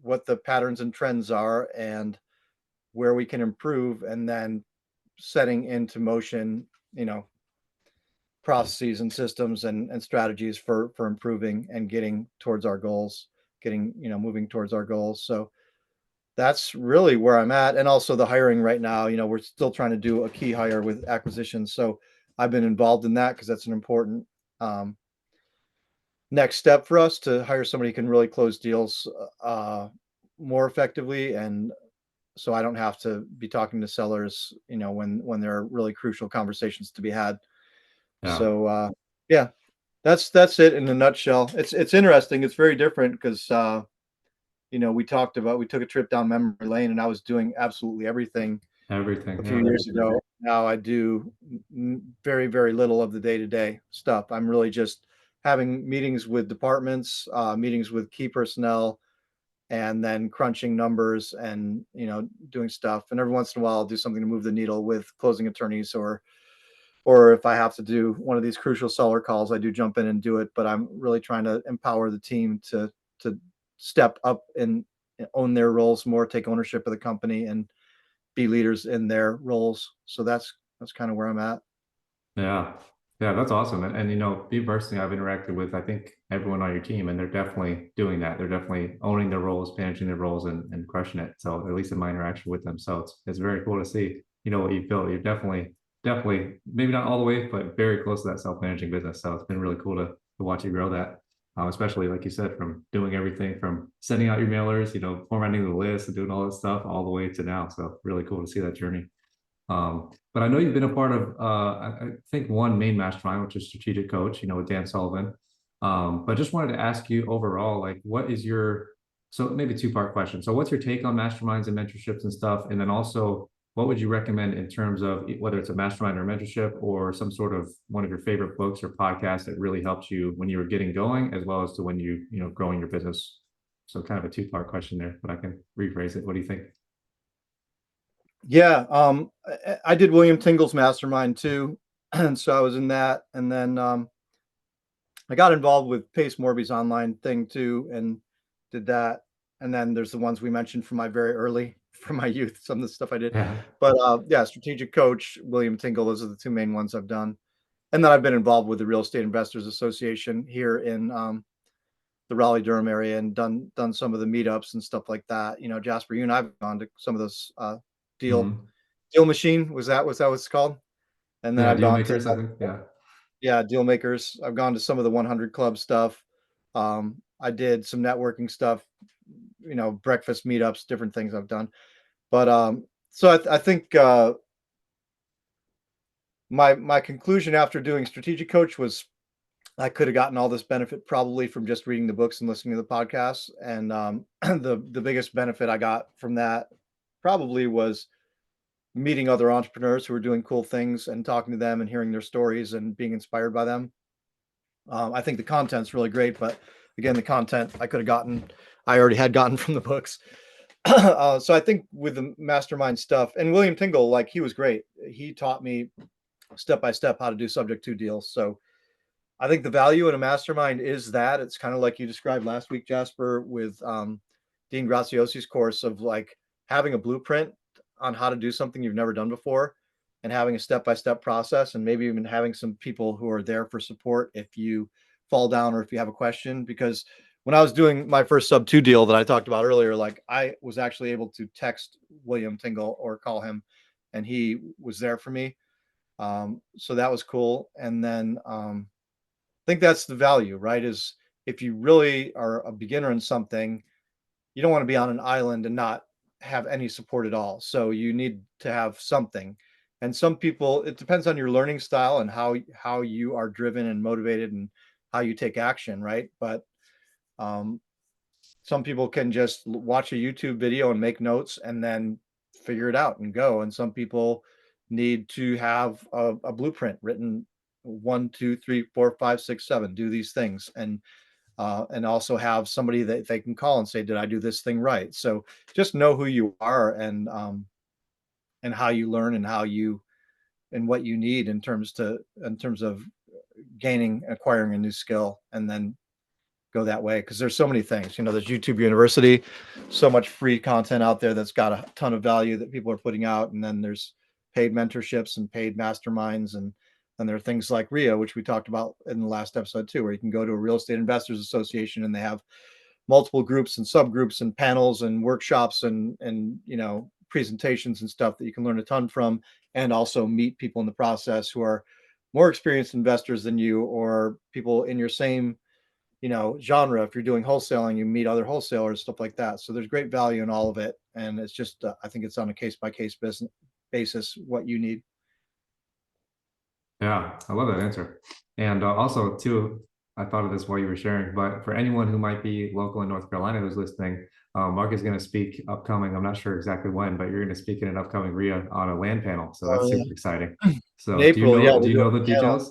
what the patterns and trends are, and where we can improve, and then setting into motion, you know, processes and systems and strategies for improving and getting towards our goals, moving towards our goals. So that's really where I'm at. And also the hiring right now, we're still trying to do a key hire with acquisitions. So I've been involved in that because that's an important um, next step for us to hire somebody who can really close deals more effectively, and so I don't have to be talking to sellers, when there are really crucial conversations to be had. Yeah, So yeah, that's it in a nutshell. It's interesting. It's very different because we took a trip down memory lane, and I was doing absolutely everything a everything. few Yeah, years ago. Now I do very, very little of the day-to-day stuff. I'm really just having meetings with departments, meetings with key personnel, and then crunching numbers and doing stuff. And every once in a while, I'll do something to move the needle with closing attorneys, or if I have to do one of these crucial seller calls, I do jump in and do it. But I'm really trying to empower the team to step up and own their roles more, take ownership of the company, and be leaders in their roles. So that's kind of where I'm at. yeah, yeah. That's awesome. And me personally, I've interacted with I think everyone on your team, and they're definitely doing that. They're definitely owning their roles, managing their roles, and crushing it. So at least in my interaction with them, so it's very cool to see. What you've built. You're definitely maybe not all the way, but very close to that self-managing business. So it's been really cool to watch you grow that. Especially like you said, from doing everything from sending out your mailers, formatting the list and doing all this stuff all the way to now. So really cool to see that journey. But I know you've been a part of, I think one main mastermind, which is Strategic Coach, with Dan Sullivan. But just wanted to ask you overall, like, what is so maybe two-part question. So what's your take on masterminds and mentorships and stuff? And then also, what would you recommend in terms of whether it's a mastermind or a mentorship or some sort of one of your favorite books or podcasts that really helped you when you were getting going, as well as to when growing your business? So kind of a two-part question there, but I can rephrase it. What do you think? Yeah, I did William Tingle's mastermind too, and so I was in that, and then I got involved with Pace Morby's online thing too, and did that. And then there's the ones we mentioned from my very early, from my youth, some of the stuff I did. Yeah. But yeah, Strategic Coach, William Tingle, those are the two main ones I've done. And then I've been involved with the Real Estate Investors Association here in the Raleigh Durham area, and done some of the meetups and stuff like that. Jasper, you and I've gone to some of those deal Mhm. deal machine. Was that what it's called? And then Yeah, I've deal gone to, makers, I think. Yeah. yeah, deal makers. I've gone to some of the 100 Club stuff. I did some networking stuff, breakfast meetups, different things I've done. But so I think my conclusion after doing Strategic Coach was I could have gotten all this benefit probably from just reading the books and listening to the podcasts. And the biggest benefit I got from that probably was meeting other entrepreneurs who are doing cool things and talking to them and hearing their stories and being inspired by them. I think the content's really great, but again, the content I already had gotten from the books. So I think with the mastermind stuff, and William Tingle, like, he was great. He taught me step by step how to do subject to deals. So I think the value in a mastermind is that it's kind of like you described last week, Jasper, with Dean Graziosi's course of like having a blueprint on how to do something you've never done before, and having a step by step process, and maybe even having some people who are there for support if you fall down or if you have a question. Because when I was doing my first sub two deal that I talked about earlier, like, I was actually able to text William Tingle or call him, and he was there for me. So that was cool. And then think that's the value, right? Is if you really are a beginner in something, you don't want to be on an island and not have any support at all. So you need to have something. And some people, it depends on your learning style and how you are driven and motivated and how you take action, right? But um, some people can just watch a YouTube video and make notes and then figure it out and go. And some people need to have a blueprint written: 1, 2, 3, 4, 5, 6, 7. Do these things, and also have somebody that they can call and say, "Did I do this thing right?" So just know who you are, and how you learn, and what you need in terms of acquiring a new skill, and then go that way, because there's so many things. There's YouTube University, so much free content out there that's got a ton of value that people are putting out, and then there's paid mentorships and paid masterminds, and then there are things like RIA, which we talked about in the last episode too, where you can go to a real estate investors association, and they have multiple groups and subgroups and panels and workshops and presentations and stuff that you can learn a ton from, and also meet people in the process who are more experienced investors than you, or people in your same genre. If you're doing wholesaling, you meet other wholesalers, stuff like that. So there's great value in all of it. And it's just, I think it's on a case by case business basis, what you need. Yeah, I love that answer. And also, too, I thought of this while you were sharing, but for anyone who might be local in North Carolina who's listening, Mark is going to speak upcoming. I'm not sure exactly when, but you're going to speak in an upcoming RIA on a land panel. So Oh that's yeah. super exciting. In So April, yeah, do we're you doing know the a panel. details?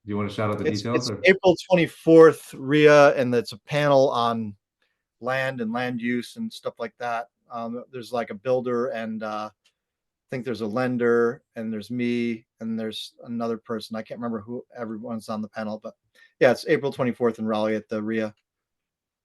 Do you want to shout out the details It's or? April 24th, RIA, and it's a panel on land and land use and stuff like that. There's like a builder, and I think there's a lender, and there's me, and there's another person. I can't remember who everyone's on the panel, but yeah, it's April 24th in Raleigh at the RIA.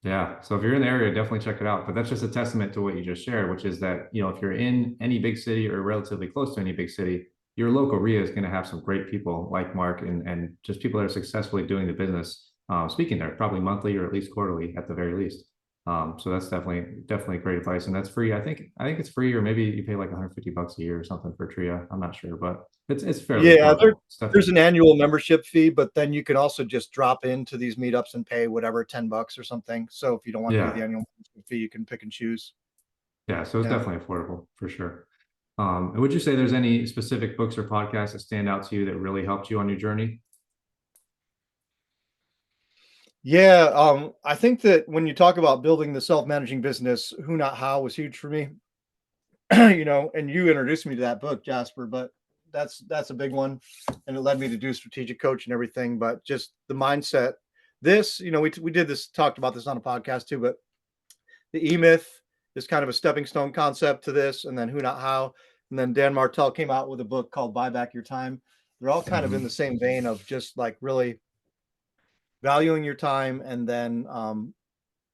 Yeah. So if you're in the area, definitely check it out. But that's just a testament to what you just shared, which is that, if you're in any big city or relatively close to any big city, your local RIA is going to have some great people like Mark and just people that are successfully doing the business, speaking there, probably monthly or at least quarterly at the very least. So that's definitely great advice, and that's free. I think it's free, or maybe you pay like 150 bucks a year or something for TRIA. I'm not sure, but it's fairly Yeah, affordable. It's there's definitely an annual membership fee, but then you can also just drop into these meetups and pay whatever, 10 bucks or something. So if you don't want to do the yeah. annual membership fee, you can pick and choose. Yeah, so it's Yeah. definitely affordable for sure. And would you say there's any specific books or podcasts that stand out to you that really helped you on your journey? Yeah, I think that when you talk about building the self-managing business, Who Not How was huge for me. And you introduced me to that book, Jasper, but that's a big one. And it led me to do strategic coach and everything, but just the mindset. This, we did this, talked about this on a podcast too, but the E-Myth is kind of a stepping stone concept to this, and then Who Not How. And then Dan Martell came out with a book called Buy Back Your Time. They're all kind of in the Mhm. same vein of just like really valuing your time, and then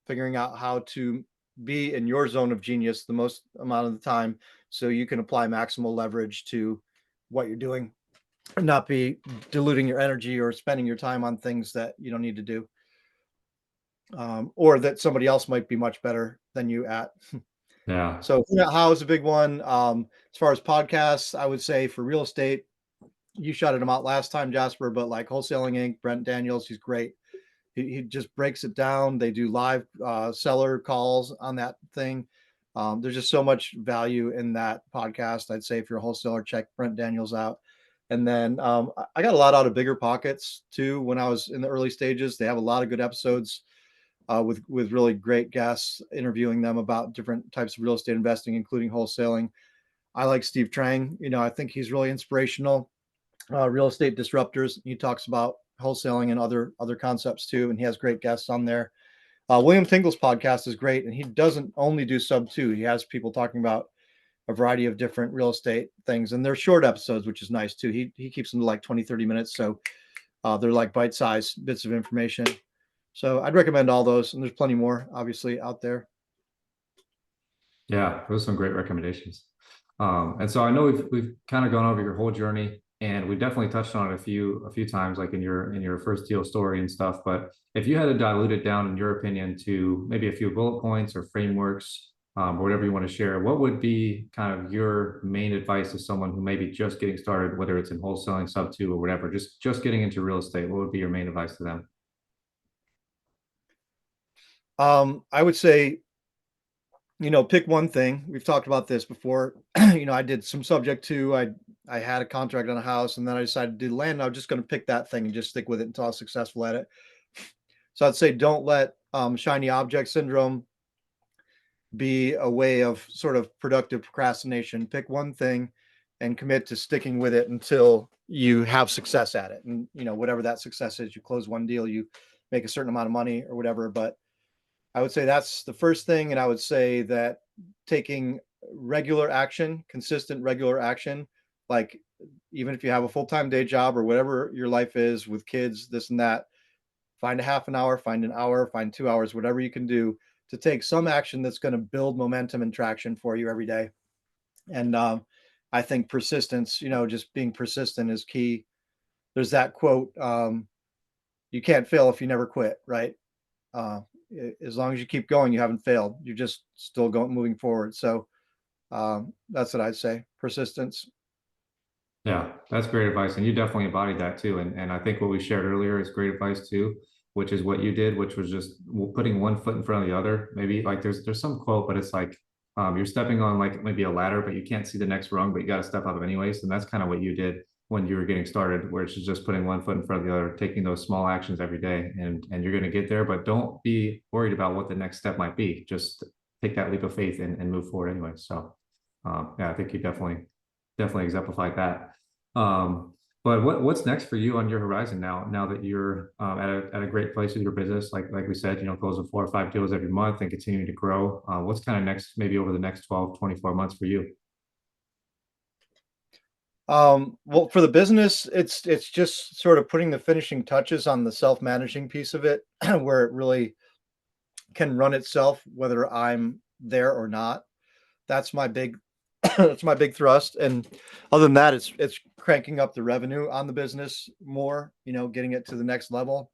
figuring out how to be in your zone of genius the most amount of the time so you can apply maximal leverage to what you're doing and not be diluting your energy or spending your time on things that you don't need to do, or that somebody else might be much better than you at. Yeah. So how is a big one. As far as podcasts, I would say for real estate, you shouted him out last time, Jasper, but like Wholesaling Inc., Brent Daniels, he's great. He just breaks it down. They do live seller calls on that thing. There's just so much value in that podcast. I'd say if you're a wholesaler, check Brent Daniels out. And then I got a lot out of Bigger Pockets too. When I was in the early stages, they have a lot of good episodes with really great guests interviewing them about different types of real estate investing, including wholesaling. I like Steve Trang. I think he's really inspirational. Real estate disruptors. He talks about wholesaling and other concepts too, and he has great guests on there. William Tingle's podcast is great, and he doesn't only do sub two. He has people talking about a variety of different real estate things, and they're short episodes, which is nice too. He keeps them to like 20, 30 minutes, so they're like bite-sized bits of information. So I'd recommend all those, and there's plenty more obviously out there. Yeah, those are some great recommendations. And so I know we've kind of gone over your whole journey, and we definitely touched on it a few times, like in your first deal story and stuff. But if you had to dilute it down, in your opinion, to maybe a few bullet points or frameworks, or whatever you want to share, what would be kind of your main advice to someone who may be just getting started, whether it's in wholesaling, sub two, or whatever, just getting into real estate? What would be your main advice to them? I would say, pick one thing. We've talked about this before. I did some subject to. I had a contract on a house, and then I decided to do land. And I was just going to pick that thing and just stick with it until I was successful at it. So I'd say don't let shiny object syndrome be a way of sort of productive procrastination. Pick one thing and commit to sticking with it until you have success at it. And whatever that success is, you close one deal, you make a certain amount of money or whatever. But I would say that's the first thing. And I would say that taking regular action, consistent regular action, like even if you have a full-time day job or whatever your life is with kids, this and that, find a half an hour, find an hour, find 2 hours, whatever you can do to take some action that's going to build momentum and traction for you every day. And I think persistence, just being persistent is key. There's that quote, you can't fail if you never quit, right? Uh, as long as you keep going, you haven't failed. You're just still going, moving forward. So that's what I'd say. Persistence. Yeah, that's great advice. And you definitely embodied that too. And I think what we shared earlier is great advice too. which is what you did, which was just putting one foot in front of the other. Maybe like there's some quote, but it's like you're stepping on like maybe a ladder, but you can't see the next rung, but you got to step up anyways. And that's kind of what you did when you were getting started, where it's just putting one foot in front of the other, taking those small actions every day, and you're going to get there. But don't be worried about what the next step might be. Just take that leap of faith and move forward anyway. So yeah, I think you definitely exemplified that. But what's next for you on your horizon now that you're at a great place with your business? Like we said, closing 4 or 5 deals every month and continuing to grow. What's kind of next, maybe over the next 12, 24 months for you? Well, for the business, it's just sort of putting the finishing touches on the self-managing piece of it, where it really can run itself, whether I'm there or not. That's my big that's my big thrust. And other than that, it's cranking up the revenue on the business more, getting it to the next level.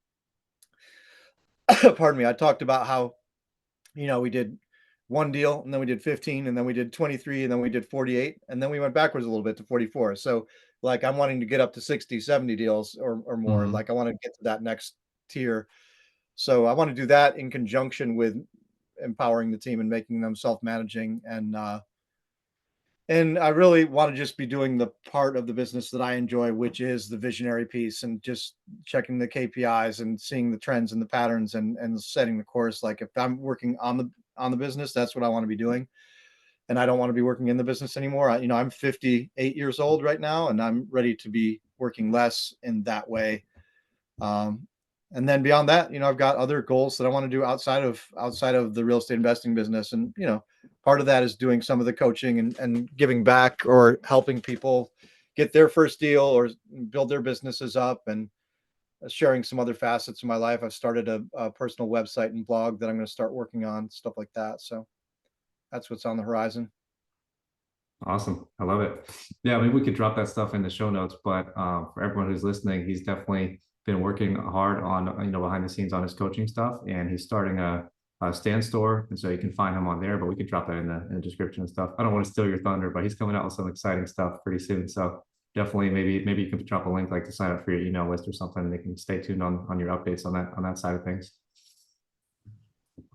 Pardon me. I talked about how, we did one deal and then we did 15 and then we did 23 and then we did 48 and then we went backwards a little bit to 44. So like I'm wanting to get up to 60, 70 deals or more. Mhm. Like I want to get to that next tier. So I want to do that in conjunction with empowering the team and making them self-managing. And I really want to just be doing the part of the business that I enjoy, which is the visionary piece and just checking the KPIs and seeing the trends and the patterns and setting the course. Like if I'm working on the business, that's what I want to be doing. And I don't want to be working in the business anymore. I'm 58 years old right now, and I'm ready to be working less in that way. Um, and then beyond that, I've got other goals that I want to do outside of the real estate investing business. And, part of that is doing some of the coaching and giving back or helping people get their first deal or build their businesses up and sharing some other facets of my life. I've started a personal website and blog that I'm going to start working on, stuff like that. So that's what's on the horizon. Awesome. I love it. Yeah, I mean, we could drop that stuff in the show notes, but for everyone who's listening, he's definitely been working hard on, behind the scenes on his coaching stuff, and he's starting a Stan.store, and so you can find him on there, but we could drop that in the description and stuff. I don't want to steal your thunder, but he's coming out with some exciting stuff pretty soon. So definitely maybe you can drop a link like to sign up for your email list or something, and they can stay tuned on your updates on that side of things.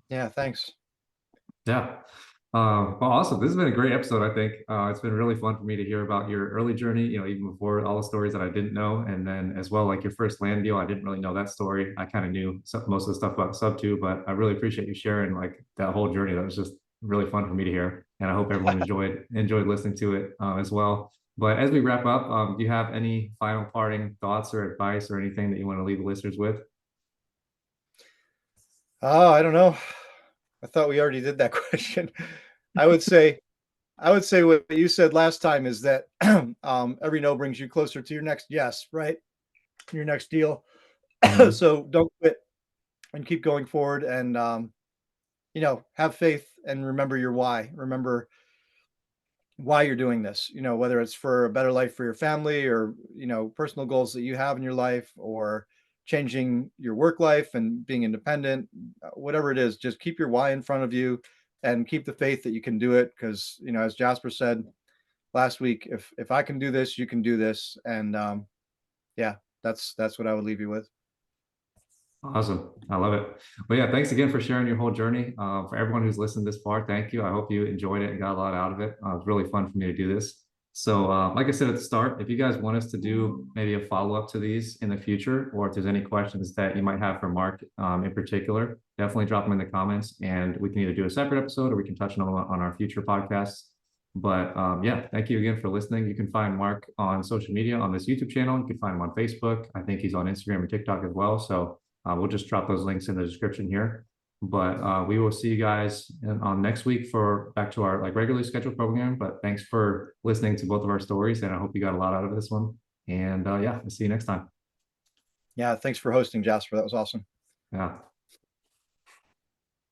Yeah. Thanks. Yeah. Well, awesome. This has been a great episode, I think. It's been really fun for me to hear about your early journey, even before all the stories that I didn't know. And then as well, like your first land deal, I didn't really know that story. I kind of knew most of the stuff about sub two, but I really appreciate you sharing like that whole journey. That was just really fun for me to hear. And I hope everyone enjoyed listening to it as well. But as we wrap up, do you have any final parting thoughts or advice or anything that you want to leave the listeners with? Oh, I don't know. I thought we already did that question. I would say I would say what you said last time is that every no brings you closer to your next yes, right? Your next deal. Mhm. So don't quit and keep going forward and have faith and remember your why. Remember why you're doing this, whether it's for a better life for your family or, personal goals that you have in your life or changing your work life and being independent, whatever it is, just keep your why in front of you and keep the faith that you can do it. Cause, as Jasper said last week, if I can do this, you can do this. And yeah, that's what I would leave you with. Awesome. I love it. Well, yeah, thanks again for sharing your whole journey. For everyone who's listened this far, thank you. I hope you enjoyed it and got a lot out of it. It's really fun for me to do this. So, like I said at the start, if you guys want us to do maybe a follow-up to these in the future, or if there's any questions that you might have for Mark in particular, definitely drop them in the comments and we can either do a separate episode or we can touch on them on our future podcasts. But yeah, thank you again for listening. You can find Mark on social media on this YouTube channel. You can find him on Facebook. I think he's on Instagram and TikTok as well. So we'll just drop those links in the description here. But we will see you guys on next week for back to our like regularly scheduled program. But thanks for listening to both of our stories, and I hope you got a lot out of this one. And yeah, we'll see you next time. Yeah. Thanks for hosting, Jasper. That was awesome. Yeah.